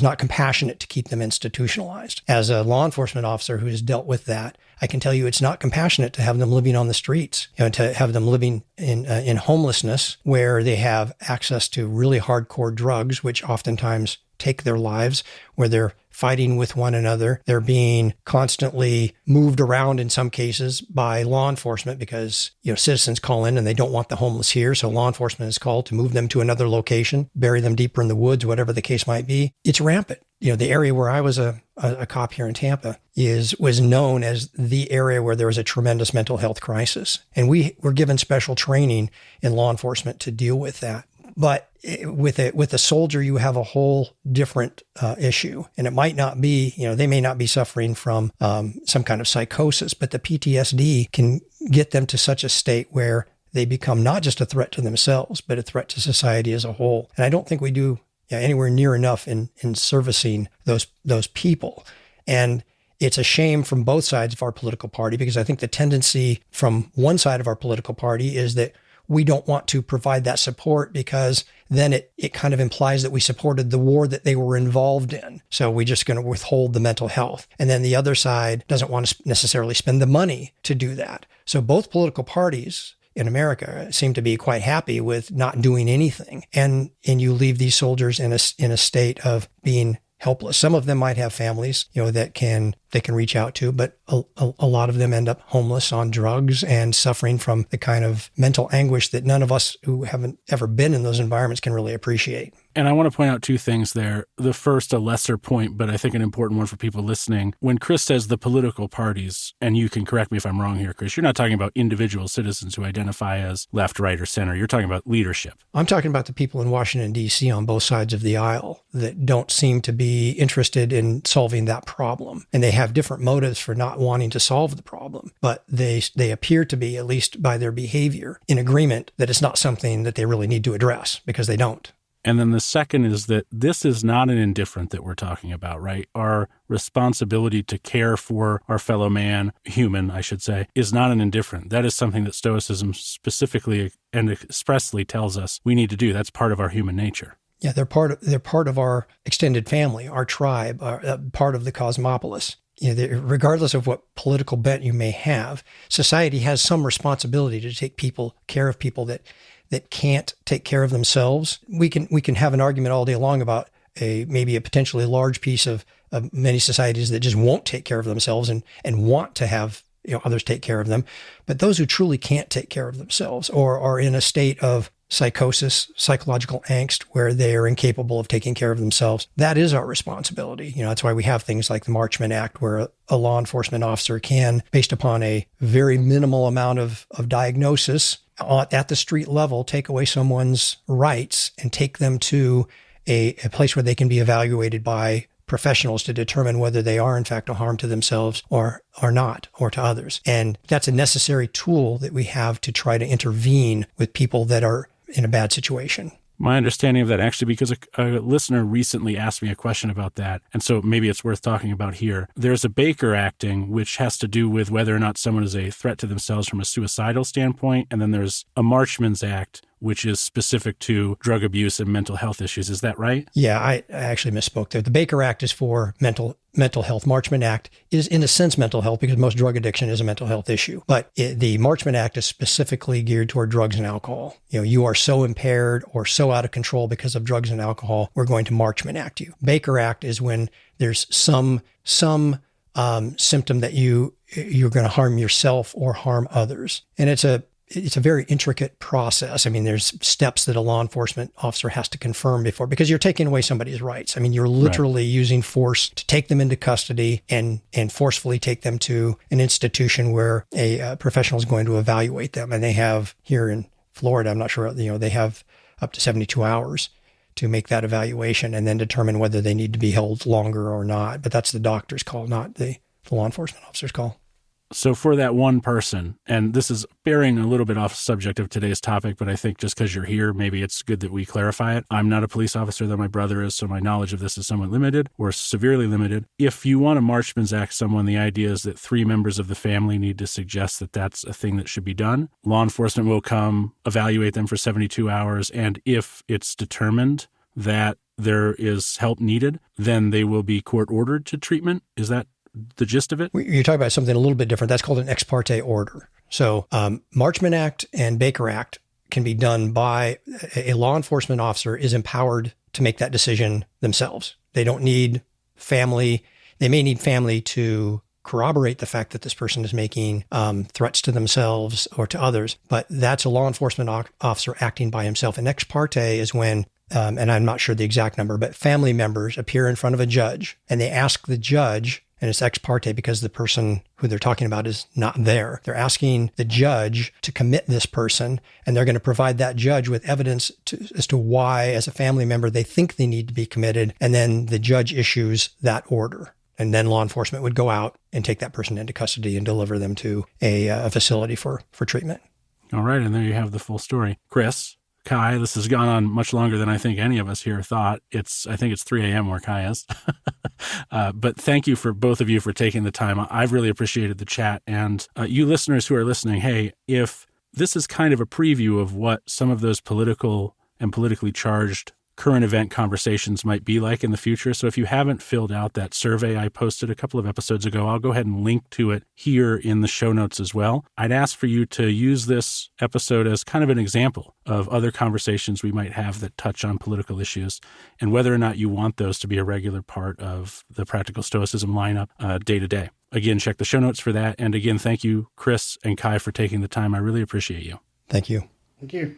not compassionate to keep them institutionalized. As a law enforcement officer who has dealt with that, I can tell you it's not compassionate to have them living on the streets, to have them living in homelessness where they have access to really hardcore drugs, which oftentimes take their lives, where they're fighting with one another. They're being constantly moved around in some cases by law enforcement because, citizens call in and they don't want the homeless here. So law enforcement is called to move them to another location, bury them deeper in the woods, whatever the case might be. It's rampant. The area where I was a cop here in Tampa was known as the area where there was a tremendous mental health crisis. And we were given special training in law enforcement to deal with that. But with a soldier, you have a whole different issue. And it might not be, they may not be suffering from some kind of psychosis, but the PTSD can get them to such a state where they become not just a threat to themselves, but a threat to society as a whole. And I don't think we do anywhere near enough in servicing those people. And it's a shame from both sides of our political party, because I think the tendency from one side of our political party is that we don't want to provide that support because then it kind of implies that we supported the war that they were involved in. So we're just going to withhold the mental health. And then the other side doesn't want to necessarily spend the money to do that. So both political parties in America seem to be quite happy with not doing anything. And you leave these soldiers in a state of being helpless. Some of them might have families, that they can reach out to, but a lot of them end up homeless on drugs and suffering from the kind of mental anguish that none of us who haven't ever been in those environments can really appreciate. And I want to point out two things there. The first, a lesser point, but I think an important one for people listening. When Chris says the political parties, and you can correct me if I'm wrong here, Chris, you're not talking about individual citizens who identify as left, right, or center. You're talking about leadership. I'm talking about the people in Washington, D.C. on both sides of the aisle that don't seem to be interested in solving that problem. And they have different motives for not wanting to solve the problem, but they appear to be, at least by their behavior, in agreement that it's not something that they really need to address, because they don't. And then the second is that this is not an indifferent that we're talking about, right? Our responsibility to care for our fellow man, human, I should say, is not an indifferent. That is something that Stoicism specifically and expressly tells us we need to do. That's part of our human nature. Yeah, they're part of our extended family, our tribe, part of the cosmopolis. Regardless of what political bent you may have, society has some responsibility to take care of people that can't take care of themselves. We can have an argument all day long about maybe a potentially large piece of many societies that just won't take care of themselves and want to have others take care of them. But those who truly can't take care of themselves or are in a state of psychosis, psychological angst, where they are incapable of taking care of themselves, that is our responsibility. That's why we have things like the Marchman Act, where a law enforcement officer can, based upon a very minimal amount of diagnosis at the street level, take away someone's rights and take them to a place where they can be evaluated by professionals to determine whether they are in fact a harm to themselves or not, or to others. And that's a necessary tool that we have to try to intervene with people that are in a bad situation. My understanding of that, actually, because a listener recently asked me a question about that, and so maybe it's worth talking about here. There's a Baker acting, which has to do with whether or not someone is a threat to themselves from a suicidal standpoint, and then there's a Marchman's Act, which is specific to drug abuse and mental health issues. Is that right? Yeah, I actually misspoke there. The Baker Act is for mental health. Marchman Act is, in a sense, mental health because most drug addiction is a mental health issue. But the Marchman Act is specifically geared toward drugs and alcohol. You are so impaired or so out of control because of drugs and alcohol, we're going to Marchman Act you. Baker Act is when there's some symptom that you're going to harm yourself or harm others. And it's a very intricate process. I mean, there's steps that a law enforcement officer has to confirm before, because you're taking away somebody's rights. I mean, you're literally using force to take them into custody and forcefully take them to an institution where a professional is going to evaluate them. And they have, here in Florida, I'm not sure, they have up to 72 hours to make that evaluation and then determine whether they need to be held longer or not. But that's the doctor's call, not the law enforcement officer's call. So for that one person, and this is bearing a little bit off subject of today's topic, but I think just because you're here, maybe it's good that we clarify it. I'm not a police officer, though my brother is, so my knowledge of this is somewhat limited or severely limited. If you want to Marchman's Act someone, the idea is that 3 members of the family need to suggest that that's a thing that should be done. Law enforcement will come, evaluate them for 72 hours, and if it's determined that there is help needed, then they will be court-ordered to treatment. Is that the gist of it? You're talking about something a little bit different. That's called an ex parte order. So Marchman Act and Baker Act can be done by a law enforcement officer is empowered to make that decision themselves. They don't need family. They may need family to corroborate the fact that this person is making threats to themselves or to others, but that's a law enforcement officer acting by himself. An ex parte is when, and I'm not sure the exact number, but family members appear in front of a judge and they ask the judge, and it's ex parte because the person who they're talking about is not there. They're asking the judge to commit this person, and they're going to provide that judge with evidence as to why, as a family member, they think they need to be committed, and then the judge issues that order. And then law enforcement would go out and take that person into custody and deliver them to a facility for treatment. All right, and there you have the full story. Chris, Kai, this has gone on much longer than I think any of us here thought. I think it's 3 a.m. where Kai is. But thank you for both of you for taking the time. I've really appreciated the chat. And you listeners who are listening, hey, if this is kind of a preview of what some of those political and politically charged current event conversations might be like in the future. So if you haven't filled out that survey I posted a couple of episodes ago, I'll go ahead and link to it here in the show notes as well. I'd ask for you to use this episode as kind of an example of other conversations we might have that touch on political issues and whether or not you want those to be a regular part of the Practical Stoicism lineup day to day. Again, check the show notes for that. And again, thank you, Chris and Kai, for taking the time. I really appreciate you. Thank you. Thank you.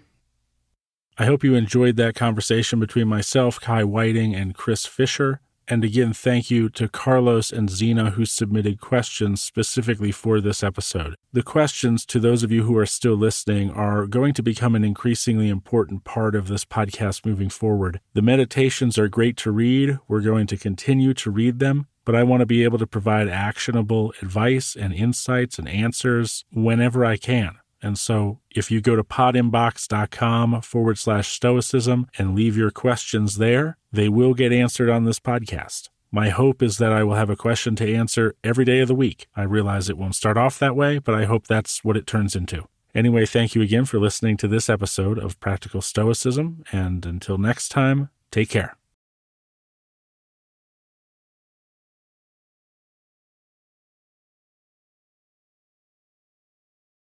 I hope you enjoyed that conversation between myself, Kai Whiting, and Chris Fisher. And again, thank you to Carlos and Zena who submitted questions specifically for this episode. The questions, to those of you who are still listening, are going to become an increasingly important part of this podcast moving forward. The meditations are great to read. We're going to continue to read them, but I want to be able to provide actionable advice and insights and answers whenever I can. And so if you go to podinbox.com/stoicism and leave your questions there, they will get answered on this podcast. My hope is that I will have a question to answer every day of the week. I realize it won't start off that way, but I hope that's what it turns into. Anyway, thank you again for listening to this episode of Practical Stoicism. And until next time, take care.